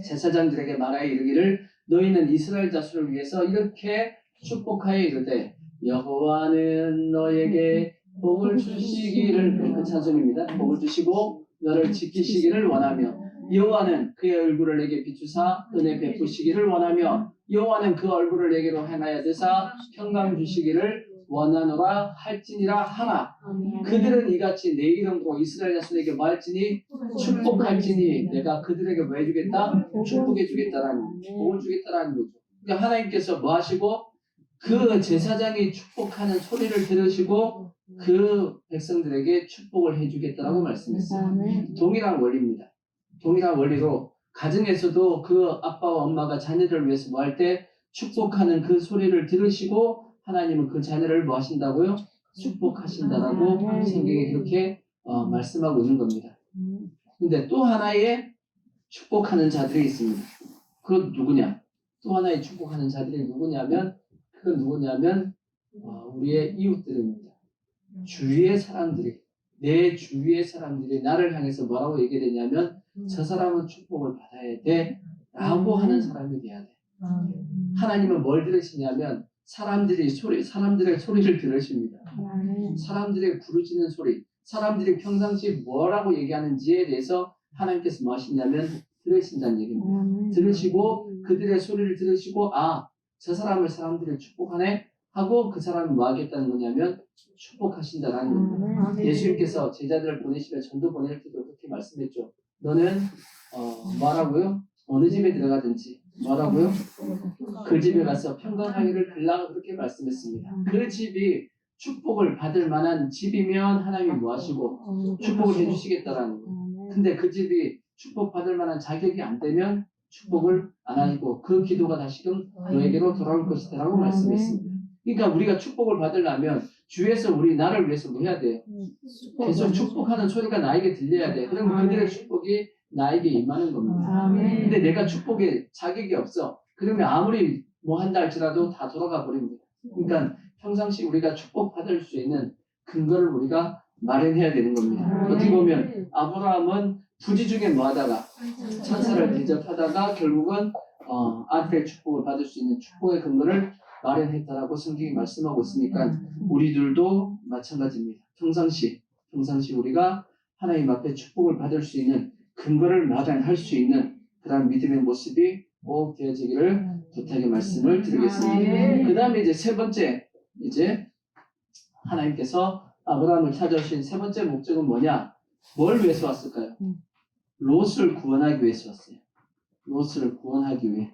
제사장들에게 말하여 이르기를 너희는 이스라엘 자손을 위해서 이렇게 축복하여 이르되 여호와는 너에게 복을 주시기를, 그 찬송입니다. 복을 주시고 너를 지키시기를 원하며 여호와는 그의 얼굴을 내게 비추사 은혜 베푸시기를 원하며 여호와는 그 얼굴을 내게로 행하여 드사 평강 주시기를 원하노라 할지니라 하나 그들은 이같이 내 이름으로 이스라엘 자손에게 말할지니 축복할지니 내가 그들에게 뭐 해주겠다? 축복해 주겠다라는, 복을 주겠다라는 거죠. 그러니까 하나님께서 뭐 하시고 그 제사장이 축복하는 소리를 들으시고 그 백성들에게 축복을 해주겠다라고 말씀했어요. 동일한 원리입니다. 동일한 원리로 가정에서도 그 아빠와 엄마가 자녀를 위해서 뭐 할 때 축복하는 그 소리를 들으시고 하나님은 그 자녀를 뭐 하신다고요? 축복하신다라고 성경에 그렇게 말씀하고 있는 겁니다. 근데 또 하나의 축복하는 자들이 있습니다. 그건 누구냐? 또 하나의 축복하는 자들이 누구냐면 그건 누구냐면 우리의 이웃들입니다. 주위의 사람들이, 내 주위의 사람들이 나를 향해서 뭐라고 얘기되냐면 저 사람은 축복을 받아야 돼 라고 하는 사람이 돼야 돼. 하나님은 뭘 들으시냐면 사람들의 소리를 들으십니다. 사람들의 부르짖는 소리, 사람들이 평상시에 뭐라고 얘기하는지에 대해서 하나님께서 뭐 하시냐면 들으신다는 얘기입니다. 들으시고 그들의 소리를 들으시고 저 사람을 사람들이 축복하네 하고 그 사람을 뭐 하겠다는 거냐면 축복하신다라는 겁니다. 예수님께서 제자들을 보내시며 전도 보낼 때도 그렇게 말씀했죠. 너는 뭐라고요? 어느 집에 들어가든지 뭐라고요? 그 집에 가서 평강하기를 빌라가 그렇게 말씀했습니다. 그 집이 축복을 받을 만한 집이면 하나님이 뭐 하시고 축복을 해주시겠다라는 거예요. 근데 그 집이 축복받을 만한 자격이 안 되면 축복을 안 하시고 그 기도가 다시금 너에게로 돌아올 것이다 라고 말씀했습니다. 그러니까 우리가 축복을 받으려면 주위에서 우리 나를 위해서 뭐 해야 돼요? 계속 축복하는 소리가 나에게 들려야 돼. 그러면 그들의 축복이 나에게 임하는 겁니다. 근데 내가 축복에 자격이 없어. 그러면 아무리 뭐 한다 할지라도 다 돌아가 버립니다. 그러니까 평상시 우리가 축복받을 수 있는 근거를 우리가 마련해야 되는 겁니다. 어떻게 보면 아브라함은 부지 중에 뭐 하다가 천사를 대접하다가 결국은 아들의 축복을 받을 수 있는 축복의 근거를 마련했다라고 성경이 말씀하고 있으니까 우리들도 마찬가지입니다. 평상시 우리가 하나님 앞에 축복을 받을 수 있는 근거를 마련할 수 있는 그런 믿음의 모습이 꼭 되어지기를 부탁의 말씀을 드리겠습니다. 그 다음에 이제 세 번째, 이제 하나님께서 아브라함을 찾아오신 세 번째 목적은 뭐냐? 뭘 위해서 왔을까요? 롯을 구원하기 위해서 왔어요. 롯을 구원하기 위해.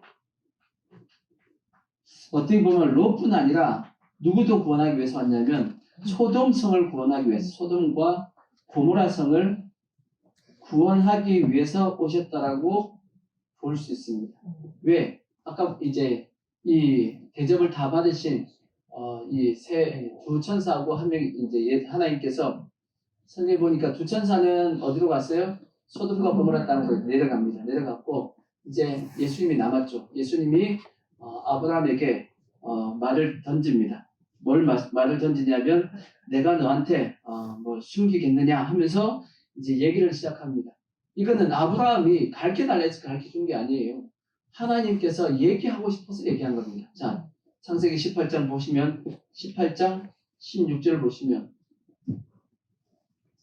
어떻게 보면 롯뿐 아니라 누구도 구원하기 위해서 왔냐면 소돔성을 구원하기 위해서, 소돔과 고모라 성을 구원하기 위해서 오셨다라고 볼 수 있습니다. 왜? 아까 이제 이 대접을 다 받으신 이 두 천사하고 한 명이 이제 하나님께서 성경에 보니까 두 천사는 어디로 갔어요? 소돔과 고모라 땅으로 내려갑니다. 내려갔고 이제 예수님이 남았죠. 예수님이 아브라함에게 말을 던집니다. 뭘 말을 던지냐면 내가 너한테 뭐 숨기겠느냐 하면서 이제 얘기를 시작합니다. 이거는 아브라함이 가르쳐달래서 가르쳐준 게 아니에요. 하나님께서 얘기하고 싶어서 얘기한 겁니다. 자, 창세기 18장 보시면 18장 16절 보시면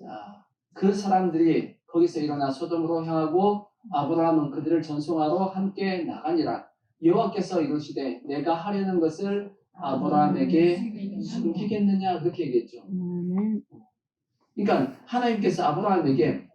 자, 그 사람들이 거기서 일어나 소돔으로 향하고 아브라함은 그들을 전송하러 함께 나가니라. 여호와께서 이르시되 내가 하려는 것을 아브라함에게 숨기겠느냐 그렇게 얘기했죠. 그러니까 하나님께서 아브라함에게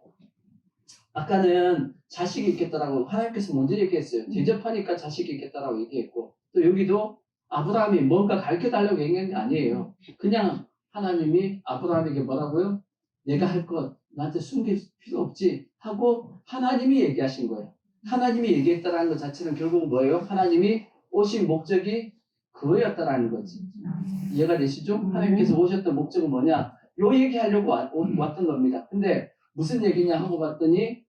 아까는 자식이 있겠다라고 하나님께서 먼저 얘기했어요. 대접하니까 자식이 있겠다라고 얘기했고 또 여기도 아브라함이 뭔가 가르쳐달라고 얘기한 게 아니에요. 그냥 하나님이 아브라함에게 뭐라고요? 내가 할 것 나한테 숨길 필요 없지 하고 하나님이 얘기하신 거예요. 하나님이 얘기했다라는 것 자체는 결국 뭐예요? 하나님이 오신 목적이 그거였다라는 거지. 이해가 되시죠? 하나님께서 오셨던 목적은 뭐냐? 요 얘기하려고 왔던 겁니다. 근데 무슨 얘기냐 하고 봤더니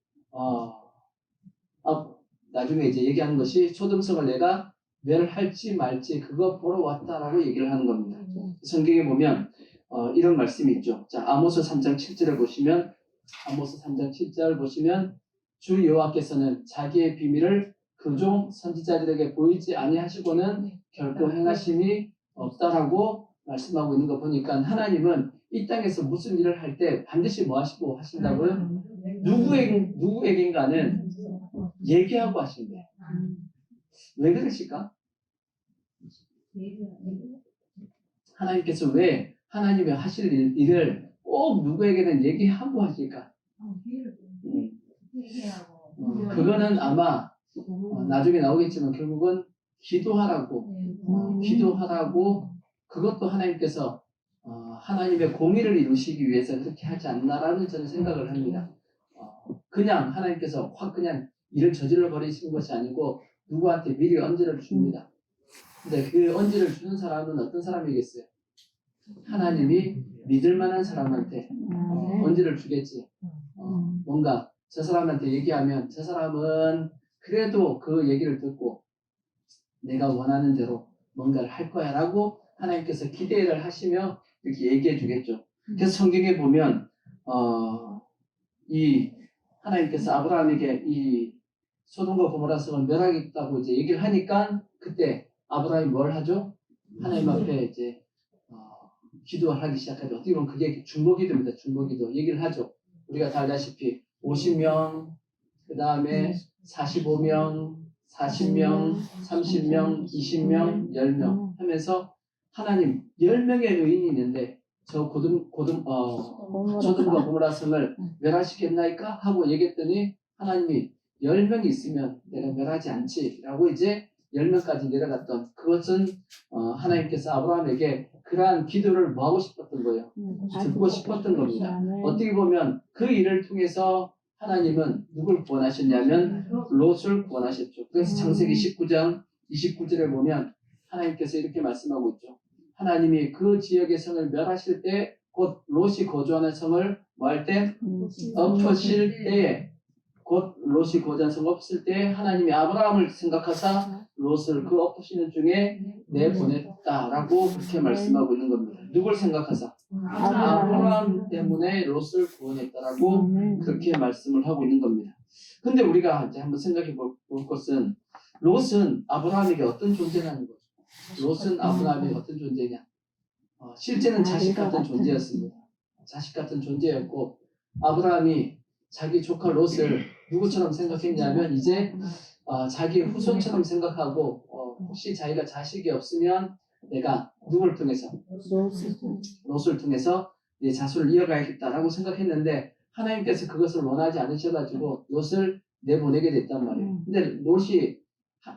나중에 이제 얘기하는 것이 소등성을 내가 멸할지 말지 그거 보러 왔다라고 얘기를 하는 겁니다. 성경에 보면 이런 말씀이 있죠. 자, 아모스 3장 7절을 보시면 아모스 3장 7절 보시면 주 여호와께서는 자기의 비밀을 그 종 선지자들에게 보이지 아니하시고는 결코 행하심이 없다라고 말씀하고 있는 거 보니까 하나님은 이 땅에서 무슨 일을 할 때 반드시 뭐 하시고 하신다고요? 누구에겐가는 얘기하고 하신대. 왜 그러실까? 하나님께서 왜 하나님이 하실 일을 꼭 누구에게는 얘기하고 하실까? 그거는 아마 나중에 나오겠지만 결국은 기도하라고 그것도 하나님께서 하나님의 공의를 이루시기 위해서 그렇게 하지 않나라는 저는 생각을 합니다. 그냥 하나님께서 확 그냥 일을 저질러 버리시는 것이 아니고 누구한테 미리 언지를 줍니다. 근데 그 언지를 주는 사람은 어떤 사람이겠어요? 하나님이 믿을 만한 사람한테 언지를 주겠지. 뭔가 저 사람한테 얘기하면 저 사람은 그래도 그 얘기를 듣고 내가 원하는 대로 뭔가를 할 거야 라고 하나님께서 기대를 하시며 이렇게 얘기해 주겠죠. 그래서 성경에 보면 이 하나님께서 아브라함에게 이 소돔과 고모라 성을 멸하겠다고 이제 얘기를 하니까 그때 아브라함이 뭘 하죠? 하나님 앞에 이제 기도를 하기 시작하죠. 어떻게 보면 그게 중보기도입니다. 중보기도 얘기를 하죠. 우리가 다 알다시피 50명, 그 다음에 45명, 40명, 30명, 20명, 10명 하면서 하나님 10명의 의인이 있는데 저 소돔과 고모라 성을 멸하시겠나이까? 하고 얘기했더니 하나님이 10명이 있으면 내가 멸하지 않지 라고 이제 10명까지 내려갔던 그것은 하나님께서 아브라함에게 그러한 기도를 뭐하고 싶었던 거예요? 듣고 싶었던 겁니다. 어떻게 보면 그 일을 통해서 하나님은 누굴 구원하셨냐면 롯을 구원하셨죠. 그래서 창세기 19장 29절에 보면 하나님께서 이렇게 말씀하고 있죠. 하나님이 그 지역의 성을 멸하실 때 곧 롯이 거주하는 성을 뭐 할 때? 엎으실 때에 곧 롯이 거주하는 성 없을 때 하나님이 아브라함을 생각하사 롯을 그 엎으시는 중에 내보냈다라고 그렇게 말씀하고 있는 겁니다. 누굴 생각하사? 아브라함 때문에 롯을 구원했다라고 그렇게 말씀을 하고 있는 겁니다. 근데 우리가 이제 한번 생각해 볼 것은 롯은 아브라함에게 어떤 존재라는 거죠? 롯은 아브라함에게 어떤 존재냐? 실제는 자식 같은 존재였습니다. 자식 같은 존재였고 아브라함이 자기 조카 롯을 누구처럼 생각했냐면 이제 자기 후손처럼 생각하고 혹시 자기가 자식이 없으면 내가 누굴 통해서? 롯을 통해서 내 자손을 이어가야겠다라고 생각했는데 하나님께서 그것을 원하지 않으셔가지고 롯을 내보내게 됐단 말이에요. 근데 롯이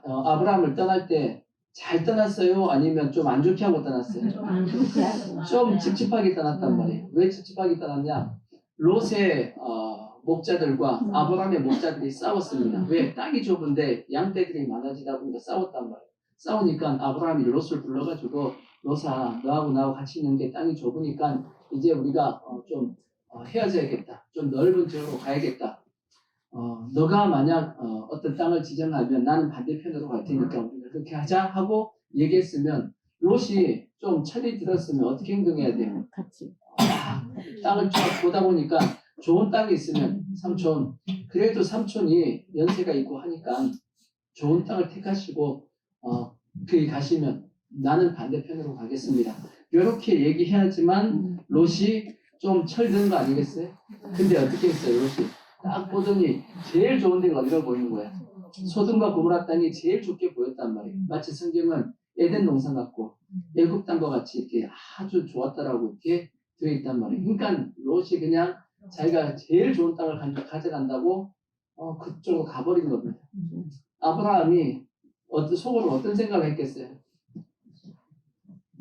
아브라함을 떠날 때 잘 떠났어요? 아니면 좀 안 좋게 하고 떠났어요? 좀 찝찝하게 떠났단 말이에요. 왜 찝찝하게 떠났냐? 롯의 목자들과 아브라함의 목자들이 싸웠습니다. 왜? 땅이 좁은데 양떼들이 많아지다 보니까 싸웠단 말이에요. 싸우니까 아브라함이 롯을 불러가지고 롯아 너하고 나하고 같이 있는 게 땅이 좁으니까 이제 우리가 좀 헤어져야겠다. 좀 넓은 지역으로 가야겠다. 너가 만약 어떤 땅을 지정하면 나는 반대편으로 갈 테니까 우리가 그렇게 하자 하고 얘기했으면 롯이 좀 철이 들었으면 어떻게 행동해야 돼요? 같이. 땅을 쭉 보다 보니까 좋은 땅이 있으면 삼촌 그래도 삼촌이 연세가 있고 하니까 좋은 땅을 택하시고 거기 가시면 나는 반대편으로 가겠습니다. 이렇게 얘기해야지만 롯이 좀 철드는 거 아니겠어요? 근데 어떻게 했어요? 롯이 딱 보더니 제일 좋은 데가 어디로 보이는 거야? 소돔과 고모라 땅이 제일 좋게 보였단 말이에요. 마치 성경은 에덴 동산 같고 애굽 땅과 같이 이렇게 아주 좋았다라고 이렇게 되어 있단 말이에요. 그러니까 롯이 그냥 자기가 제일 좋은 땅을 가져간다고 그쪽으로 가버린 겁니다. 아브라함이 속으로 어떤 생각을 했겠어요?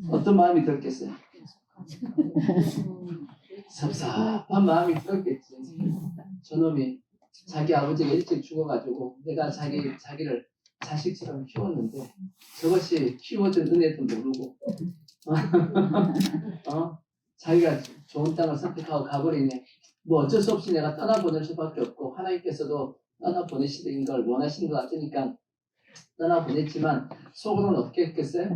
어떤 마음이 들었겠어요? 섭섭한 마음이 들었겠지. 저놈이 자기 아버지가 일찍 죽어가지고 내가 자기를 자식처럼 키웠는데 저것이 키워준 은혜도 모르고 자기가 좋은 땅을 선택하고 가버리네. 뭐 어쩔 수 없이 내가 떠나보낼 수밖에 없고 하나님께서도 떠나보내시는 걸 원하시는 것 같으니까 떠나보냈지만 속으로는 어떻게 했겠어요?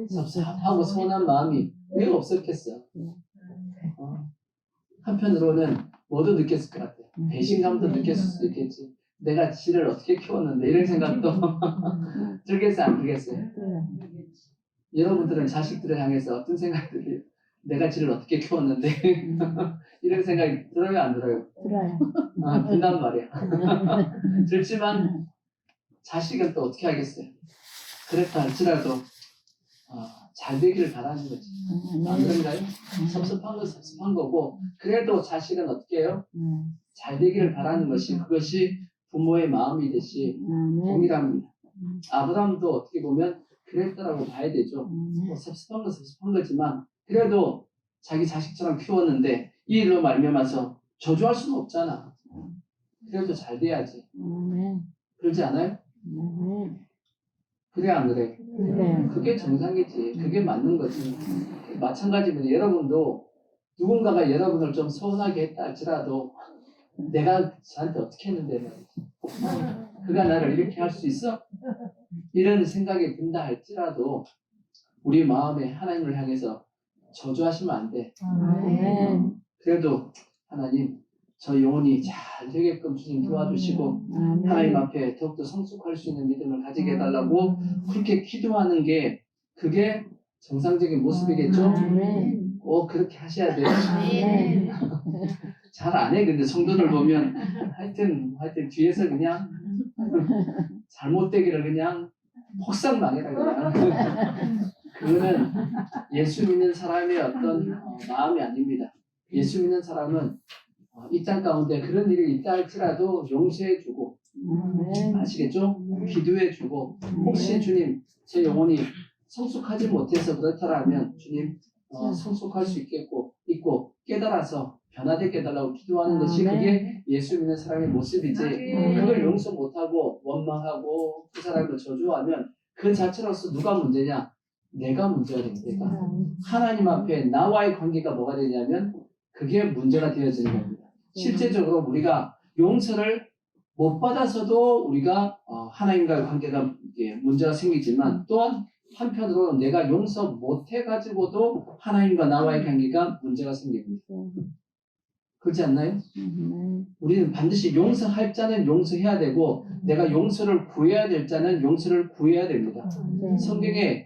섭섭하고 서운한 마음이 왜 없었겠어? 한편으로는 뭐도 느꼈을 것 같아요. 배신감도 느꼈을 수도 있겠지. 내가 지를 어떻게 키웠는데 이런 생각도 들겠어요, 안 들겠어요? 여러분들은 자식들을 향해서 어떤 생각들이 내가 지를 어떻게 키웠는데 이런 생각이 들어요, 안 들어요? 들어요. 든단 말이야. 들지만 자식은 또 어떻게 하겠어요? 그랬다 할지라도 잘 되기를 바라는 거지. 안 그런가요? 섭섭한 건 섭섭한 거고 그래도 자식은 어떻게 해요? 잘 되기를 바라는 것이 그것이 부모의 마음이듯이 동일합니다. 아브라함도 어떻게 보면 그랬다라고 봐야 되죠. 뭐 섭섭한 건 섭섭한 거지만 그래도 자기 자식처럼 키웠는데 이 일로 말미암아서 저주할 수는 없잖아. 그래도 잘 돼야지. 그러지 않아요? 그래 안 그래? 그래. 그게 정상이지. 그게 맞는 거지. 마찬가지면 여러분도 누군가가 여러분을 좀 서운하게 했다 할지라도 내가 저한테 어떻게 했는데 말이지. 그가 나를 이렇게 할 수 있어? 이런 생각이 든다 할지라도 우리 마음에 하나님을 향해서 저주하시면 안 돼. 그래도 하나님 저 영혼이 잘 되게끔 주님 도와주시고 하나님 앞에 더욱더 성숙할 수 있는 믿음을 가지게 해달라고 그렇게 기도하는 게 그게 정상적인 모습이겠죠? 그렇게 하셔야 돼요. 잘 안 해. 근데 성도들 보면 하여튼 뒤에서 그냥 잘못되기를 그냥 폭삭망해라 그냥. 그거는 예수 믿는 사람의 어떤 마음이 아닙니다. 예수 믿는 사람은 이 땅 가운데 그런 일이 있다 할지라도 용서해주고 아시겠죠? 기도해주고 혹시 주님 제 영혼이 성숙하지 못해서 그렇다라면 주님 성숙할 수 있고 깨달아서 변화되게 해달라고 기도하는 것이 그게 예수 믿는 사람의 모습이지 그걸 용서 못하고 원망하고 그 사람을 저주하면 그 자체로서 누가 문제냐? 내가 문제가 됩니다. 하나님 앞에 나와의 관계가 뭐가 되냐면 그게 문제가 되어지는 겁니다. 실제적으로 우리가 용서를 못 받아서도 우리가 하나님과의 관계가 문제가 생기지만 또한 한편으로 내가 용서 못 해가지고도 하나님과 나와의 관계가 문제가 생깁니다. 그렇지 않나요? 우리는 반드시 용서할 자는 용서해야 되고 내가 용서를 구해야 될 자는 용서를 구해야 됩니다. 성경에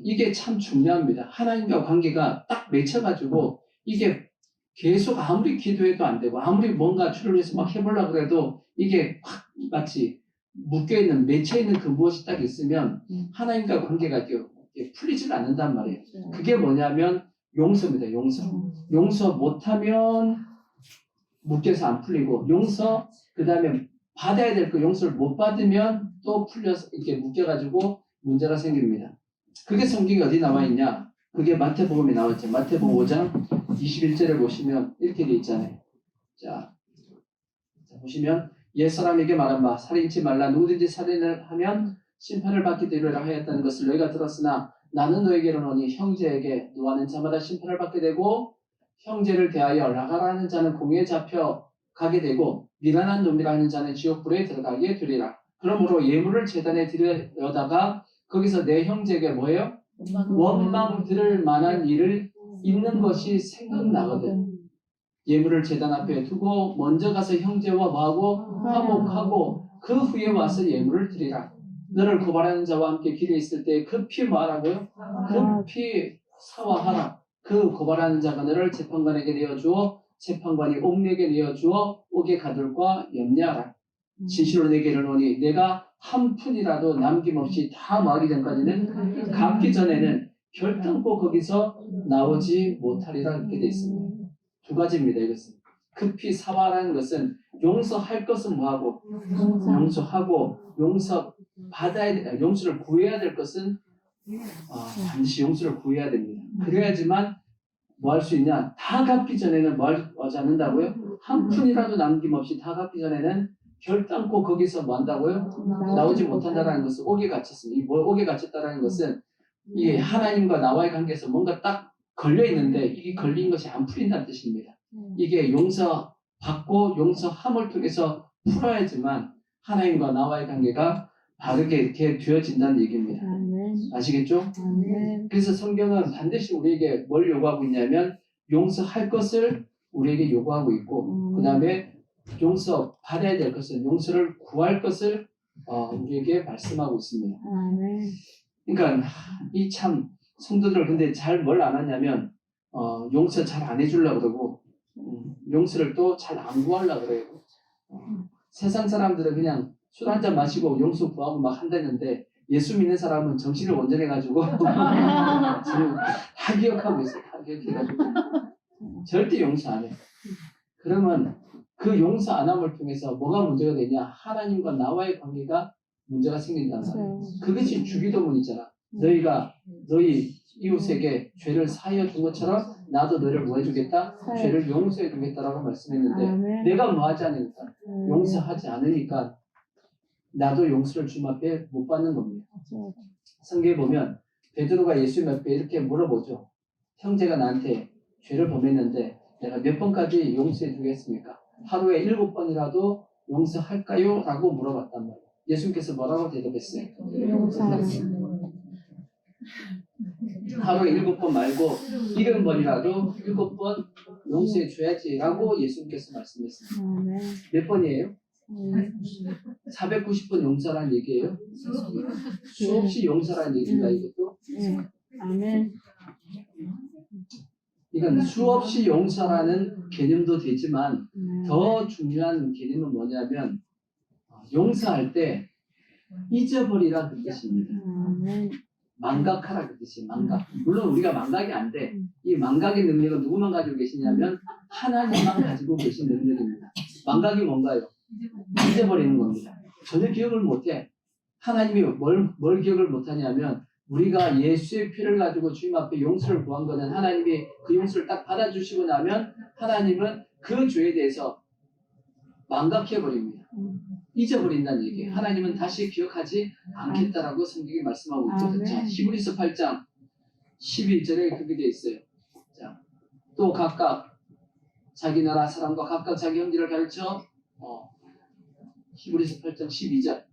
이게 참 중요합니다. 하나님과 관계가 딱 맺혀가지고 이게 계속 아무리 기도해도 안 되고 아무리 뭔가 주를 위해서 막 해보려고 해도 이게 확 마치 묶여있는 맺혀있는 그 무엇이 딱 있으면 하나님과 관계가 풀리질 않는단 말이에요. 그게 뭐냐면 용서입니다. 용서 못하면 묶여서 안 풀리고 그 다음에 받아야 될 거 용서를 못 받으면 또 풀려서 이렇게 묶여가지고 문제가 생깁니다. 그게 성경에 어디 나와 있냐? 그게 마태복음에 나왔죠. 마태복음 5장 21절에 보시면 이렇게 돼 있잖아요. 자 보시면 옛사람에게 말한 바 살인치 말라 누구든지 살인을 하면 심판을 받게 되리라 하였다는 것을 너희가 들었으나 나는 너에게 이르노니 형제에게 노하는 자마다 심판을 받게 되고 형제를 대하여 나가라는 자는 공에 잡혀 가게 되고 미련한 놈이라 하는 자는 지옥불에 들어가게 되리라. 그러므로 예물을 제단에 드려다가 거기서 내 형제에게 뭐예요? 원망 들을 만한 일을 있는 것이 생각나거든. 예물을 제단 앞에 두고 먼저 가서 형제와 뭐하고 화목하고 그 후에 와서 예물을 드리라. 너를 고발하는 자와 함께 길에 있을 때 급히 뭐하라고요? 급히 사화하라. 그 고발하는 자가 너를 재판관에게 내어주어 재판관이 옥내게 내어주어 옥의 가둘과 염려하라. 진실로 내게 이르노니 내가 한 푼이라도 남김없이 다 모으기 전까지는 갚기 전에는 결단코 거기서 나오지 못하리라 이렇게 되어 있습니다. 두 가지입니다. 이것은 급히 사화라는 것은 용서할 것은 뭐하고 용서하고 용서를 구해야 될 것은 반드시 용서를 구해야 됩니다. 그래야지만 뭐 할 수 있냐? 다 갚기 전에는 뭐 하지 않는다고요? 한 푼이라도 남김없이 다 갚기 전에는 결단코 거기서 뭐 한다고요? 나오지 못한다라는 것은 옥에 갇혔습니다. 옥에 갇혔다라는 것은 이게 하나님과 나와의 관계에서 뭔가 딱 걸려 있는데 이게 걸린 것이 안 풀린다는 뜻입니다. 이게 용서받고 용서함을 통해서 풀어야지만 하나님과 나와의 관계가 바르게 이렇게 되어진다는 얘기입니다. 아시겠죠? 그래서 성경은 반드시 우리에게 뭘 요구하고 있냐면 용서할 것을 우리에게 요구하고 있고 그 다음에 용서 받아야 될 것을 용서를 구할 것을 우리에게 말씀하고 있습니다. 그러니까 이 참 성도들 근데 잘 뭘 안 하냐면 용서 잘 안 해주려고 그러고 용서를 또 잘 안 구하려고 그래요. 세상 사람들은 그냥 술 한잔 마시고 용서 구하고 막 한다는데 예수 믿는 사람은 정신을 온전해가지고 지금 다 기억하고 있어요. 다 기억해가지고 절대 용서 안 해. 그러면 그 용서 안 함을 통해서 뭐가 문제가 되냐? 하나님과 나와의 관계가 문제가 생긴다는 거예요. 그것이 주기도문이잖아. 너희가 너희 이웃에게 죄를 사하여 준 것처럼 나도 너를 뭐 해주겠다? 죄를 용서해 주겠다라고 말씀했는데 내가 뭐 하지 않으니까 용서하지 않으니까 나도 용서를 주님 앞에 못 받는 겁니다. 성경에 보면 베드로가 예수님 앞에 이렇게 물어보죠. 형제가 나한테 죄를 범했는데 내가 몇 번까지 용서해 주겠습니까? 하루에 7번이라도 용서할까요? 라고 물어봤단 말이에요. 예수님께서 뭐라고 대답했어요? 하루에 7번 말고 70번이라도 7번 용서해 줘야지 라고 예수님께서 말씀했습니다. 몇 번이에요? 490번 용서라는 얘기예요? 수없이 용서라는 얘기인가 이것도? 아멘. 이건 수없이 용서라는 개념도 되지만 더 중요한 개념은 뭐냐면 용서할 때 잊어버리라 그 뜻입니다. 망각하라 그 뜻이에요. 망각. 물론 우리가 망각이 안 돼. 이 망각의 능력은 누구만 가지고 계시냐면 하나님만 가지고 계신 능력입니다. 망각이 뭔가요? 잊어버리는 겁니다. 전혀 기억을 못해. 하나님이 뭘 기억을 못하냐면 우리가 예수의 피를 가지고 주님 앞에 용서를 구한 거는 하나님이 그 용서를 딱 받아주시고 나면 하나님은 그 죄에 대해서 망각해버립니다. 잊어버린다는 얘기예요. 하나님은 다시 기억하지 않겠다라고 성경이 말씀하고 있거든요. 자, 히브리서 8장 11절에 그렇게 되어 있어요. 자, 또 각각 자기 나라 사람과 각각 자기 형제를 가르쳐 히브리서 8장 12절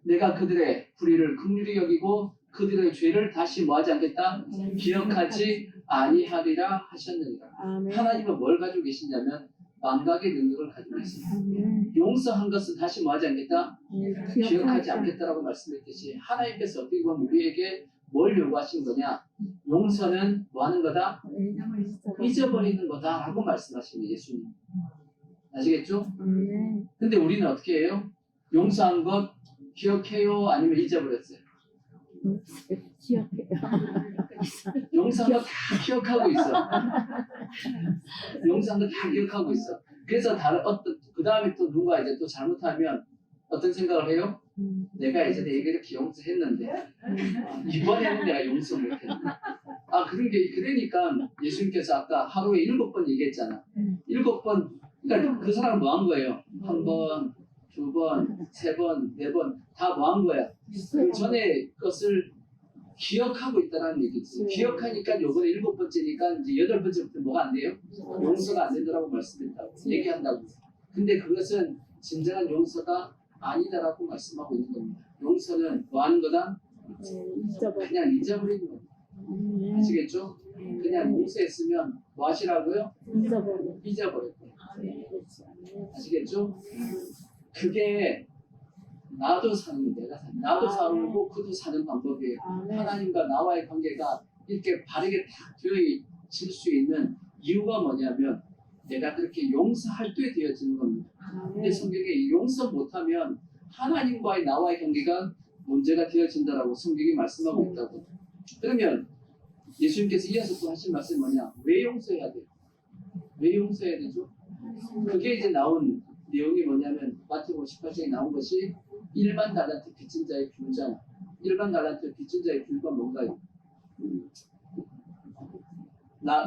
내가 그들의 불의를 긍휼히 여기고 그들의 죄를 다시 뭐하지 않겠다? 기억하지 아니하리라 하셨느니라. 하나님은 뭘 가지고 계시냐면 망각의 능력을 가지고 있습니다. 용서한 것은 다시 뭐하지 않겠다? 기억하지 않겠다라고 말씀했듯이 하나님께서 어떻게 보면 우리에게 뭘 요구하신 거냐? 용서는 뭐 하는 거다? 잊어버리는 거다라고 말씀하십니다. 예수님. 아시겠죠? 근데 우리는 어떻게 해요? 용서한 것 기억해요? 아니면 잊어버렸어요? 기억해요. 용서한 거 다 기억하고 있어. 용서한 거 다 기억하고 있어. 그래서 그 다음에 또 누가 이제 또 잘못하면 어떤 생각을 해요? 내가 예전에 이렇게 용서했는데 이번에는 내가 용서 못해. 그러니까 예수님께서 아까 하루에 7번 얘기했잖아. 7번. 그러니까 그 사람은 뭐 한 거예요? 1번, 2번, 3번, 4번 다 뭐 한 거야? 그 전에 것을 기억하고 있다는 얘기지. 기억하니까 요번에 7번째니까 이제 8번째부터 뭐가 안 돼요? 용서가 안 된다고 말씀했다고 얘기한다고. 근데 그것은 진정한 용서가 아니다라고 말씀하고 있는 겁니다. 용서는 뭐 하는 거다? 그냥 잊어버리는 겁니다. 아시겠죠? 그냥 용서했으면 뭐 하시라고요? 잊어버릴 거예요. 아시겠죠? 그게 나도 사는 내가 사는 나도 살고 그도 사는 방법이에요. 하나님과 나와의 관계가 이렇게 바르게 딱 되어질 수 있는 이유가 뭐냐면 내가 그렇게 용서할 때 되어지는 겁니다. 근데 성경에 용서 못하면 하나님과의 나와의 관계가 문제가 되어진다라고 성경이 말씀하고 있다고. 그러면 예수님께서 이어서 또 하신 말씀이 뭐냐? 왜 용서해야 돼요? 왜 용서해야 되죠? 그게 이제 나온 내용이 뭐냐면 마태복음 18장에 나온 것이 일반 달란트 빚진 자의 비유잖아. 일반 달란트 빚진 자의 비유가 뭔가요?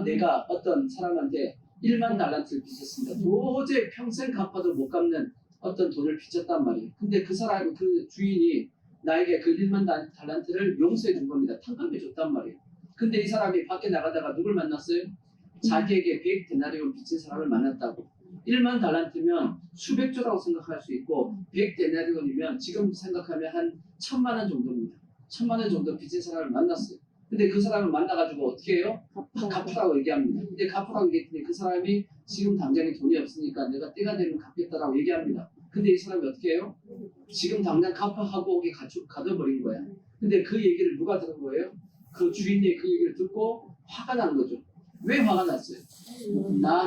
내가 어떤 사람한테 1만 달란트를 빚었습니다. 도저히 평생 갚아도 못 갚는 어떤 돈을 빚었단 말이에요. 근데 그 사람, 그 주인이 나에게 그 1만 달란트를 용서해 준 겁니다. 탕감해 줬단 말이에요. 근데 이 사람이 밖에 나가다가 누굴 만났어요? 자기에게 100데나리온 빚진 사람을 만났다고. 1만 달란트면 수백조라고 생각할 수 있고 100데나리온이면 지금 생각하면 한 1,000만 원 정도입니다. 1,000만 원 정도 빚진 사람을 만났어요. 근데 그 사람을 만나가지고 어떻게 해요? 갚으라고 얘기합니다. 근데 갚으라고 얘기했더니 그 사람이 지금 당장에 돈이 없으니까 내가 때가 되면 갚겠다라고 얘기합니다. 근데 이 사람이 어떻게 해요? 지금 당장 갚아하고 오게 가둬버린 거야. 근데 그 얘기를 누가 들은 거예요? 그 주인이 그 얘기를 듣고 화가 난 거죠. 왜 화가 났어요?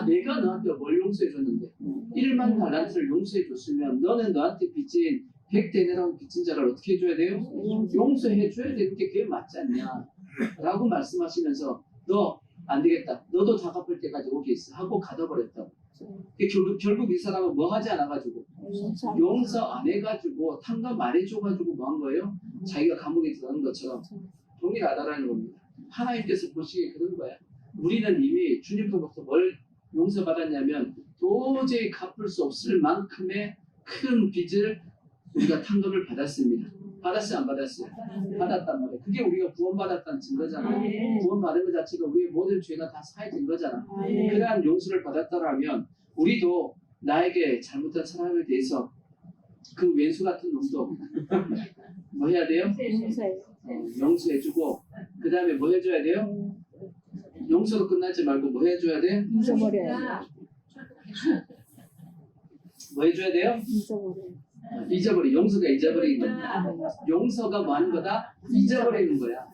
내가 너한테 뭘 용서해 줬는데 1만 달란트를 용서해 줬으면 너는 너한테 빚진 100데나리온 빚진 자를 어떻게 해줘야 돼요? 용서해 줘야 되는 게 그게 맞지 않냐 라고 말씀하시면서 너 안 되겠다. 너도 다 갚을 때까지 오게 있어 하고 가둬버렸다고. 결국 이 사람은 뭐 하지 않아가지고 용서 안 해가지고 탕감 안 해줘가지고 뭐 한 거예요? 자기가 감옥에 들어가는 것처럼 동일하다라는 겁니다. 하나님께서 보시기에 그런 거야. 우리는 이미 주님으로부터 뭘 용서받았냐면 도저히 갚을 수 없을 만큼의 큰 빚을 우리가 탕감을 받았습니다. 받았어요, 안 받았어요? 받았단 말이에요. 그게 우리가 구원받았다는 증거잖아요. 구원받은 것 자체가 우리의 모든 죄가 다 사해진 거잖아. 그러한 용서를 받았다라면 우리도 나에게 잘못한 사람에 대해서 그 왼수 같은 놈도 뭐 해야 돼요? 용서해주고 그 다음에 뭐 해줘야 돼요? 용서로 끝나지 말고 뭐 해줘야 돼? 잊어버려야 뭐 해줘야 돼요? 잊어버려. 용서가 잊어버리는 거야. 용서가 뭐 하는 거다? 잊어버리는 거야.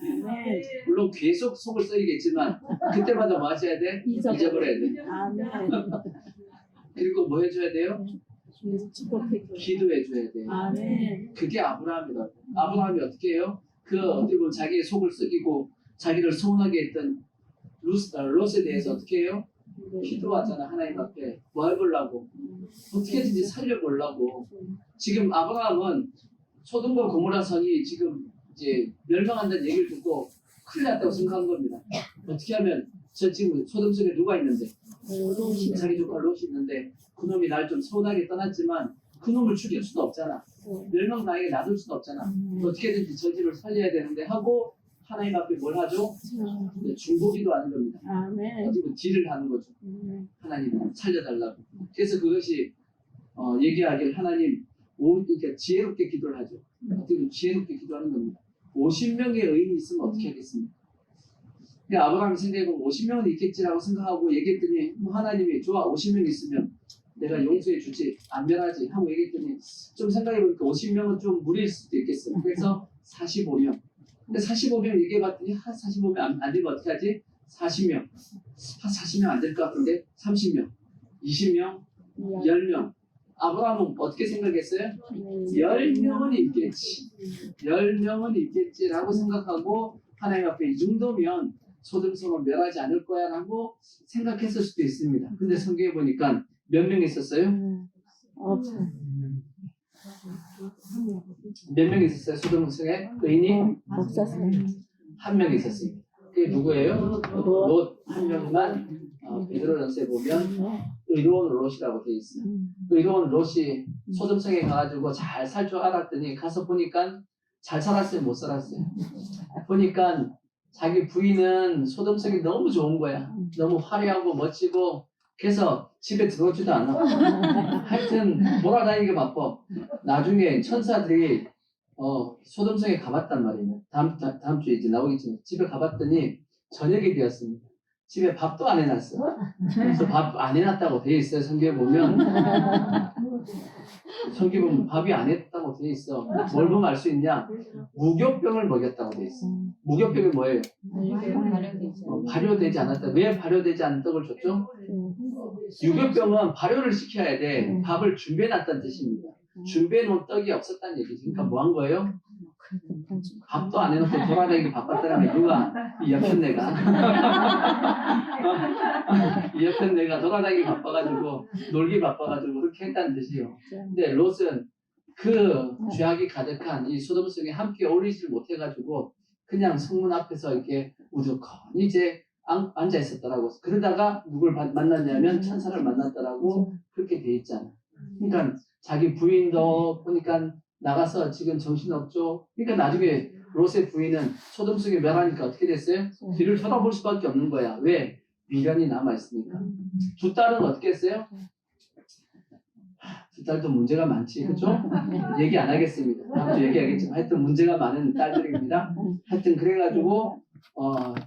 물론 계속 속을 썩이겠지만 그때마다 뭐 하셔야 돼? 잊어버려야 돼. 그리고 뭐 해줘야 돼요? 기도해줘야 돼. 그게 아브라함이다. 아브라함이 어떻게 해요? 어떻게 보면 자기의 속을 썩이고 자기를 서운하게 했던 롯에 대해서 어떻게 해요? 기도하잖아. 하나님 앞에 뭐 해보려고 어떻게든지 살려보려고. 지금 아브라함은 소돔과 고모라 성이 지금 이제 멸망한다는 얘기를 듣고 큰일 났다고 생각한 겁니다. 어떻게 하면 저 지금 소돔 성에 누가 있는데 자기 조카 롯이 있는데 그놈이 날 좀 서운하게 떠났지만 그놈을 죽일 수도 없잖아. 멸망당하게 놔둘 수도 없잖아. 어떻게든지 저 집을 살려야 되는데 하고 하나님 앞에 뭘 하죠? 중보기도 하는 겁니다. 어떻게 보면 딜을 하는 거죠. 하나님 살려달라고. 그래서 그것이 얘기하길 하나님 그러니까 지혜롭게 기도를 하죠. 어떻게 보면 지혜롭게 기도하는 겁니다. 50명의 의인이 있으면 어떻게 하겠습니까? 그러니까 아브라함이 생각해보면 50명은 있겠지라고 생각하고 얘기했더니 뭐 하나님이 좋아 50명 있으면 내가 용서해 주지 안 변하지 하고 얘기했더니 좀 생각해보니까 50명은 좀 무리일 수도 있겠어요. 그래서 45명. 근데 45명 얘기해봤더니 45명 안 되면 어떻게 하지? 40명. 40명 안 될 것 같은데 30명, 20명, 10명. 아브라함은 어떻게 생각했어요? 10명은 있겠지. 10명은 있겠지라고 생각하고 하나님 앞에 이 정도면 소돔성을 멸하지 않을 거야 라고 생각했을 수도 있습니다. 근데 성경에 보니까 몇 명 있었어요? 몇 명 있었어요? 소돔성에 의인이? 한 명 있었습니다. 그게 누구예요? 롯 한 명만 베드로전서에 보면 의로운 롯이라고 되어 있어요. 의로운 롯이 소돔성에 가가지고 잘 살 줄 알았더니 가서 보니까 잘 살았어요? 못 살았어요? 보니까 자기 부인은 소돔성이 너무 좋은 거야. 너무 화려하고 멋지고 그래서 집에 들어오지도 않아. 하여튼 돌아다니기 바빠. 나중에 천사들이 소돔성에 가봤단 말이에요. 다음 주에 이제 나오겠지만 집에 가봤더니 저녁이 되었습니다. 집에 밥도 안 해놨어. 그래서 밥 안 해놨다고 되어 있어요. 성경에 보면 성경에 보면 밥이 안 했다고 되어 있어. 뭘 보면 알 수 있냐? 무교병을 먹였다고 되어 있어. 무교병이 뭐예요? 발효되지 않았다. 왜 발효되지 않은 떡을 줬죠? 유교병은 발효를 시켜야 돼. 밥을 준비해놨다는 뜻입니다. 준비해놓은 떡이 없었다는 얘기지. 그러니까 뭐 한 거예요? 밥도 안 해놓고 돌아다니기 바빴다면 누가? 이 옆에 내가 이 옆에 내가 돌아다니기 바빠가지고 놀기 바빠가지고 그렇게 했다는 뜻이에요. 근데 롯은 그 죄악이 가득한 이 소돔성에 함께 어울리지 못해가지고 그냥 성문 앞에서 이렇게 우두커니 이제 앉아 있었더라고. 그러다가 누굴 만났냐면 천사를 만났더라고. 그렇게 돼 있잖아. 그러니까 자기 부인도 보니까 나가서 지금 정신없죠. 그러니까 나중에 롯의 부인은 소돔 속에 멸하니까 어떻게 됐어요? 뒤를 쳐다볼 수밖에 없는 거야. 왜? 미련이 남아있으니까. 두 딸은 어떻게 했어요? 두 딸도 문제가 많지, 그죠? 얘기 안 하겠습니다. 다음 주 얘기하겠지만 하여튼 문제가 많은 딸들입니다. 하여튼 그래가지고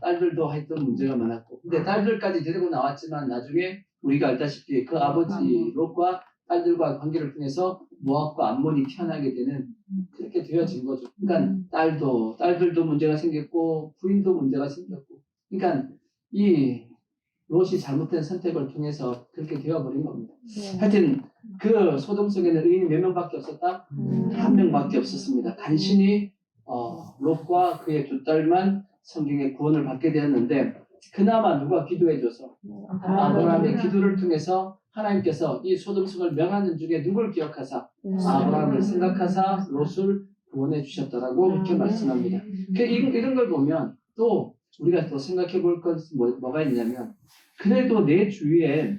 딸들도 하여튼 문제가 많았고, 근데 딸들까지 데리고 나왔지만 나중에 우리가 알다시피 그 아버지 롯과 딸들과 관계를 통해서 모압과 암몬이 태어나게 되는 그렇게 되어진 거죠. 그러니까 딸들도 문제가 생겼고 부인도 문제가 생겼고, 그러니까 이 롯이 잘못된 선택을 통해서 그렇게 되어버린 겁니다. 하여튼 그 소돔 속에는 의인이 몇 명밖에 없었다? 한 명밖에 없었습니다. 간신히 롯과 그의 두 딸만 성경의 구원을 받게 되었는데, 그나마 누가 기도해줘서 아브라함의 기도를 통해서 하나님께서 이 소돔 속을 멸하는 중에 누굴 기억하사 아브라함을 생각하사 롯을 구원해 주셨더라고 그렇게 말씀합니다. 이런 걸 보면 또 우리가 또 생각해 볼 것은 뭐가 있냐면, 그래도 내 주위에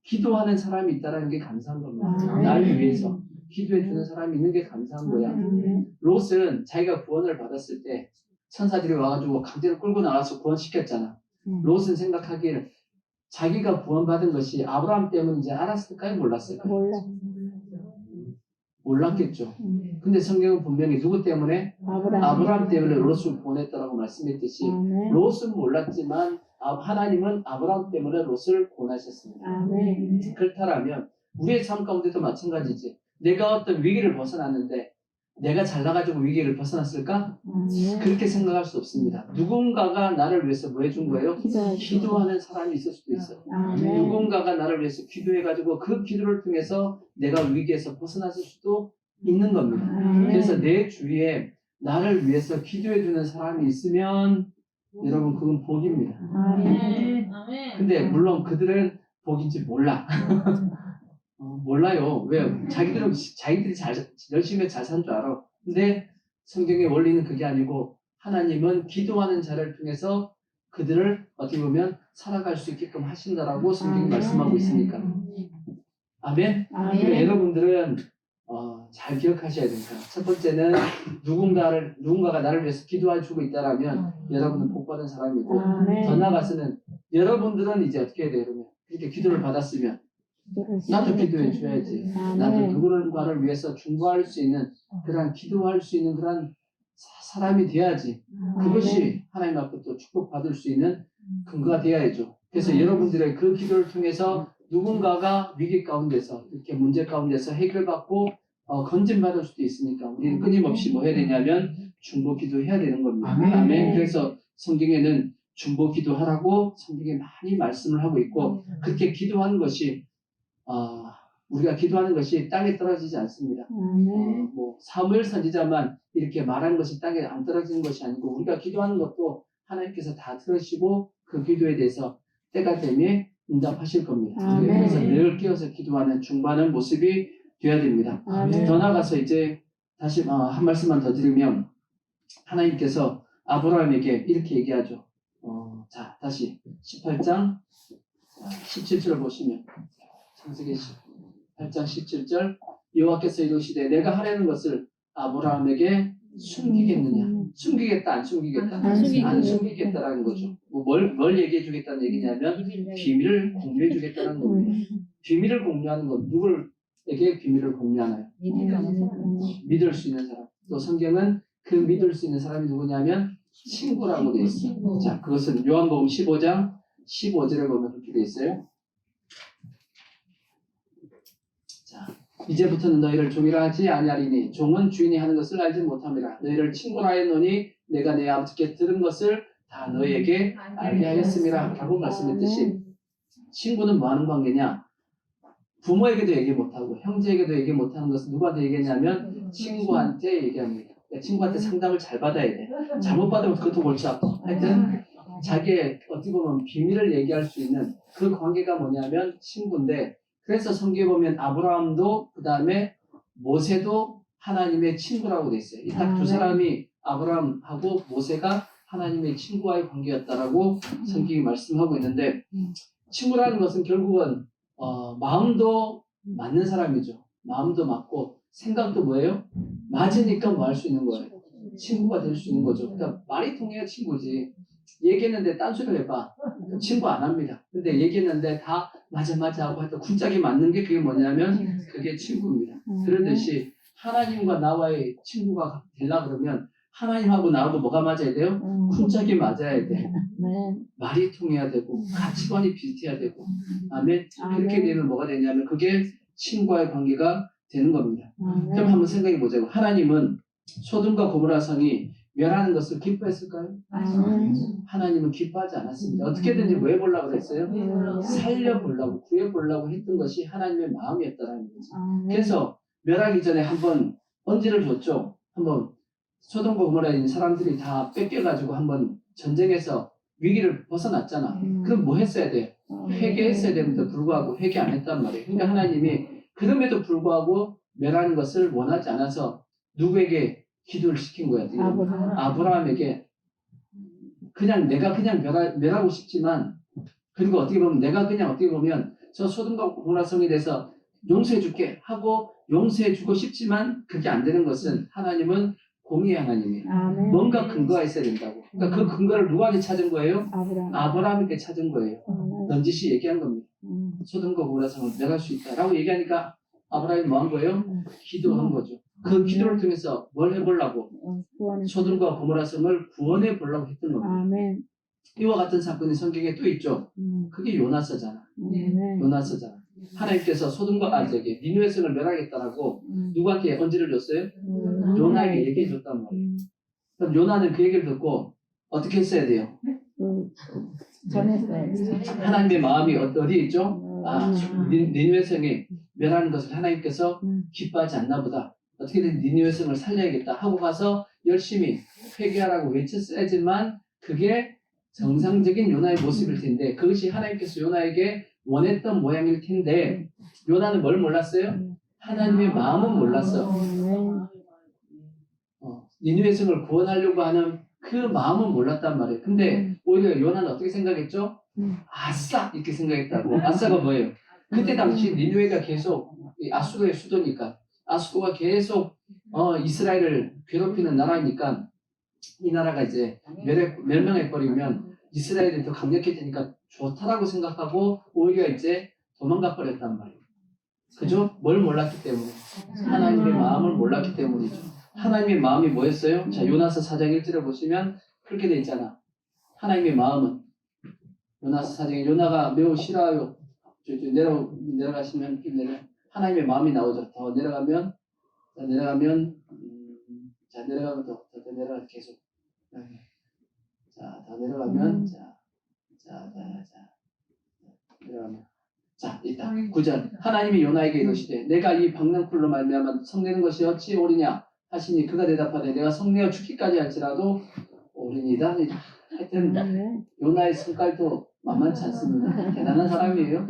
기도하는 사람이 있다는 게 감사한 겁니다. 나를 위해서 기도해 주는 사람이 있는 게 감사한 거야. 롯은 자기가 구원을 받았을 때 천사들이 와가지고 강제로 끌고 나가서 구원시켰잖아. 롯은 생각하기를 자기가 구원받은 것이 아브라함 때문인지 알았을까요? 몰랐을까요? 몰랐겠죠. 근데 성경은 분명히 누구 때문에? 아브라함 때문에 롯을 보냈다라고 말씀했듯이 롯은 몰랐지만 하나님은 아브라함 때문에 롯을 구원하셨습니다. 그렇다면 우리의 삶 가운데도 마찬가지지. 내가 어떤 위기를 벗어났는데 내가 잘나가지고 위기를 벗어났을까? 그렇게 생각할 수 없습니다. 누군가가 나를 위해서 뭐 해준 거예요? 기도하는 사람이 있을 수도 있어요. 누군가가 나를 위해서 기도해가지고 그 기도를 통해서 내가 위기에서 벗어났을 수도 있는 겁니다. 그래서 내 주위에 나를 위해서 기도해주는 사람이 있으면 여러분 그건 복입니다. 근데 물론 그들은 복인지 몰라. 몰라요. 왜? 자기들이 열심히 잘 산 줄 알아. 근데 성경의 원리는 그게 아니고 하나님은 기도하는 자를 통해서 그들을 어떻게 보면 살아갈 수 있게끔 하신다라고 성경이 말씀하고 있으니까. 아멘? 그러니까 여러분들은 잘 기억하셔야 됩니다. 첫 번째는 누군가가 나를 위해서 기도해주고 있다라면 여러분은 복받은 사람이고, 더 나아가서는 여러분들은 이제 어떻게 해야 돼요? 그러면 이렇게 기도를 받았으면 나도 기도해 줘야지. 나도 누군가를 위해서 중보할 수 있는 그런 기도할 수 있는 그런 사람이 돼야지. 그것이 하나님 앞에 또 축복받을 수 있는 근거가 되어야죠. 그래서 여러분들의 그 기도를 통해서 누군가가 위기 가운데서 이렇게 문제 가운데서 해결받고 건진받을 수도 있으니까 우리는 끊임없이 뭐 해야 되냐면 중보 기도해야 되는 겁니다. 아멘. 그래서 성경에는 중보 기도하라고 성경에 많이 말씀을 하고 있고, 그렇게 기도하는 것이 우리가 기도하는 것이 땅에 떨어지지 않습니다. 뭐 사무엘 선지자만 이렇게 말하는 것이 땅에 안 떨어지는 것이 아니고, 우리가 기도하는 것도 하나님께서 다 들으시고 그 기도에 대해서 때가 되면 응답하실 겁니다. 그래서 늘 깨어서 기도하는 중보하는 모습이 되어야 됩니다. 더 나아가서 이제 다시 한 말씀만 더 드리면, 하나님께서 아브라함에게 이렇게 얘기하죠. 자, 다시 18장 17절을 보시면, 창세기 18장 17절, 여호와께서 이르시되 내가 하려는 것을 아브라함에게 숨기겠느냐? 숨기겠다, 안 숨기겠다? 안 숨기겠다라는 거죠. 뭘 얘기해 주겠다는 얘기냐면 비밀을 공유해 주겠다는 겁니다. 비밀을 공유하는 건 누구에게 비밀을 공유하나요? 믿을 수 있는 사람. 또 성경은 그 믿을 수 있는 사람이 누구냐면 친구라고 되어 있어요. 자, 그것은 요한복음 15장 15절에 보면 그렇게 되어 있어요. 자, 이제부터는 너희를 종이라 하지 아니하리니 종은 주인이 하는 것을 알지 못함이라. 너희를 친구라 하였노니 내가 내 아버지께 들은 것을 다 너희에게 알게 하였음이라 라고 말씀했듯이, 친구는 뭐 하는 관계냐? 부모에게도 얘기 못하고 형제에게도 얘기 못하는 것은 누구한테 얘기했냐면 친구한테 얘기합니다. 친구한테 상담을 잘 받아야 돼. 잘못 받으면 그것도 골치 아파. 하여튼 자기의 어떻게 보면 비밀을 얘기할 수 있는 그 관계가 뭐냐면 친구인데, 그래서 성경에 보면 아브라함도 그 다음에 모세도 하나님의 친구라고 돼 있어요. 이 딱 두 사람이, 아브라함하고 모세가 하나님의 친구와의 관계였다라고 성경이 말씀하고 있는데 친구라는 것은 결국은 마음도 맞는 사람이죠. 마음도 맞고 생각도 뭐예요? 맞으니까 뭐 할 수 있는 거예요. 친구가 될 수 있는 거죠. 그러니까 말이 통해야 친구지. 얘기했는데 딴소리를 해봐. 친구 안 합니다. 근데 얘기했는데 다 맞아 하고 하여튼 쿵짝이 맞는 게 그게 뭐냐면 그게 친구입니다. 그러듯이 하나님과 나와의 친구가 되려 그러면 하나님하고 나하고 뭐가 맞아야 돼요? 쿵짝이 맞아야 돼. 말이 통해야 되고 가치관이 비슷해야 되고 아멘. 그렇게 되면 뭐가 되냐면 그게 친구와의 관계가 되는 겁니다. 그럼 한번 생각해 보자고. 하나님은 소돔과 고모라 성이 멸하는 것을 기뻐했을까요? 하나님은 기뻐하지 않았습니다. 어떻게든지 뭐 해보려고 그랬어요? 살려보려고 구해보려고 했던 것이 하나님의 마음이었다는 거죠. 그래서 멸하기 전에 한번 언지를 줬죠. 한번 소돔과 고모라에 있는 사람들이 다 뺏겨가지고 한번 전쟁에서 위기를 벗어났잖아. 그럼 뭐 했어야 돼? 회개했어야 되는데 불구하고 회개 안 했단 말이에요. 그러니까 하나님이 그럼에도 불구하고 멸하는 것을 원하지 않아서 누구에게 기도를 시킨 거야. 아브라함에게 그냥 내가 그냥 멸하고 싶지만 그리고 어떻게 보면 내가 그냥 어떻게 보면 저 소돔과 고모라 성에 대해서 용서해 줄게 하고 용서해 주고 싶지만 그게 안 되는 것은 하나님은 공의의 하나님이에요. 뭔가 근거가 있어야 된다고. 그러니까 그 근거를 누구한테 찾은 거예요? 아브라함에게 찾은 거예요. 넌지시 얘기한 겁니다. 소돔과 고모라 성을 멸할 수 있다라고 얘기하니까 아브라함이 뭐 한 거예요? 기도한 거죠. 그 기도를 통해서 뭘 해보려고? 소돔과 고모라 성을 구원해 보려고 했던 겁니다. 이와 같은 사건이 성경에 또 있죠. 그게 요나서잖아. 요나서잖아. 하나님께서 니느웨 성을 멸하겠다라고 누구한테 언지를 줬어요? 요나에게 얘기해 줬단 말이에요. 그럼 요나는 그 얘기를 듣고 어떻게 했어야 돼요? 하나님의 마음이 어디에 있죠? 니느웨 성이 멸하는 것을 하나님께서 기뻐하지 않나 보다. 어떻게든 니느웨 성을 살려야겠다 하고 가서 열심히 회개하라고 외쳤어야지만 그게 정상적인 요나의 모습일 텐데 그것이 하나님께서 요나에게 원했던 모양일 텐데 요나는 뭘 몰랐어요? 하나님의 마음은 몰랐어. 니느웨 성을 구원하려고 하는 그 마음은 몰랐단 말이에요. 근데 오히려 요나는 어떻게 생각했죠? 아싸! 이렇게 생각했다고. 아싸가 뭐예요? 그때 당시 니느웨가 계속 아수르의 수도니까 아수르가 계속 이스라엘을 괴롭히는 나라니까 이 나라가 이제 멸망해버리면 이스라엘이 더 강력해지니까 좋다라고 생각하고 오히려 이제 도망가 버렸단 말이에요. 그죠? 뭘 몰랐기 때문에. 하나님의 마음을 몰랐기 때문이죠. 하나님의 마음이 뭐였어요? 자, 요나서 4장 1절에 보시면 그렇게 돼 있잖아. 하나님의 마음은 요나서 4장에 요나가 매우 싫어요. 내려가시면 하나님의 마음이 나오죠. 더 내려가면 더 내려가 계속. 자, 더 내려가면 내려가면 있다. 9절. 하나님이 요나에게 이르시되 내가 이 박능쿨로 말미암아 성내는 것이 어찌 옳으냐 하시니 그가 대답하되 내가 성내어 죽기까지 할지라도 옳으니이다. 하여튼 요나의 성깔도 만만치 않습니다. 대단한 사람이에요.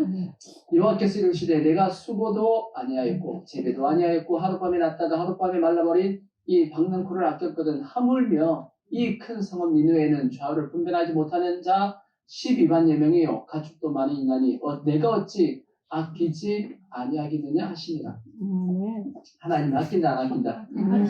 여호와께서 이르시되 내가 수고도 아니하였고 재배도 아니하였고 하룻밤에 났다가 하룻밤에 말라버린 이 박능쿨을 아꼈거든. 하물며 이 큰 성읍 니느웨는 좌우를 분별하지 못하는 자 12만 여명이요 가축도 많이 있나니 내가 어찌 아끼지 아니하겠느냐 하시니라. 하나님 아낀다 안 아낀다?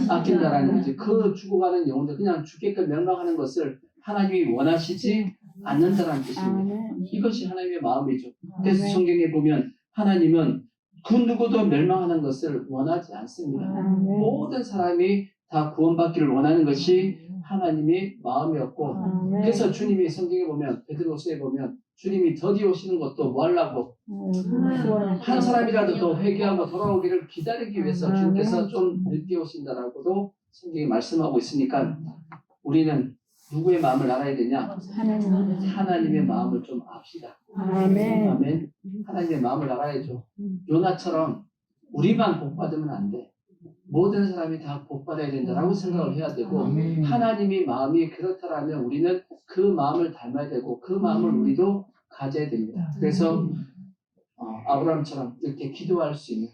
아낀다라는 거지. 그 죽어가는 영혼들 그냥 죽게끔 멸망하는 것을 하나님이 원하시지 않는다라는 뜻입니다. 이것이 하나님의 마음이죠. 그래서 성경에 보면 하나님은 그 누구도 멸망하는 것을 원하지 않습니다. 모든 사람이 다 구원받기를 원하는 것이 하나님의 마음이었고 그래서 주님이 성경에 보면 베드로서에 보면 주님이 더디 오시는 것도 뭐 하려고 한 사람이라도 더 회개하고 돌아오기를 기다리기 위해서 주님께서 좀 늦게 오신다라고도 성경이 말씀하고 있으니까 우리는 누구의 마음을 알아야 되냐? 하나님의 마음을 좀 압시다. 아멘. 하나님의 마음을 알아야죠. 요나처럼 우리만 복 받으면 안 돼. 모든 사람이 다 복 받아야 된다라고 생각을 해야 되고 하나님의 마음이 그렇다라면 우리는 그 마음을 닮아야 되고 그 마음을 우리도 가져야 됩니다. 그래서 아브라함처럼 이렇게 기도할 수 있는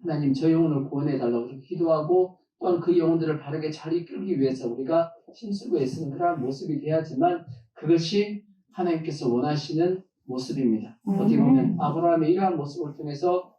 하나님 저 영혼을 구원해 달라고 기도하고 또한 그 영혼들을 바르게 잘 이끌기 위해서 우리가 힘쓰고 애쓰는 그러한 모습이 돼야지만 그것이 하나님께서 원하시는 모습입니다. 어떻게 보면 아브라함의 이러한 모습을 통해서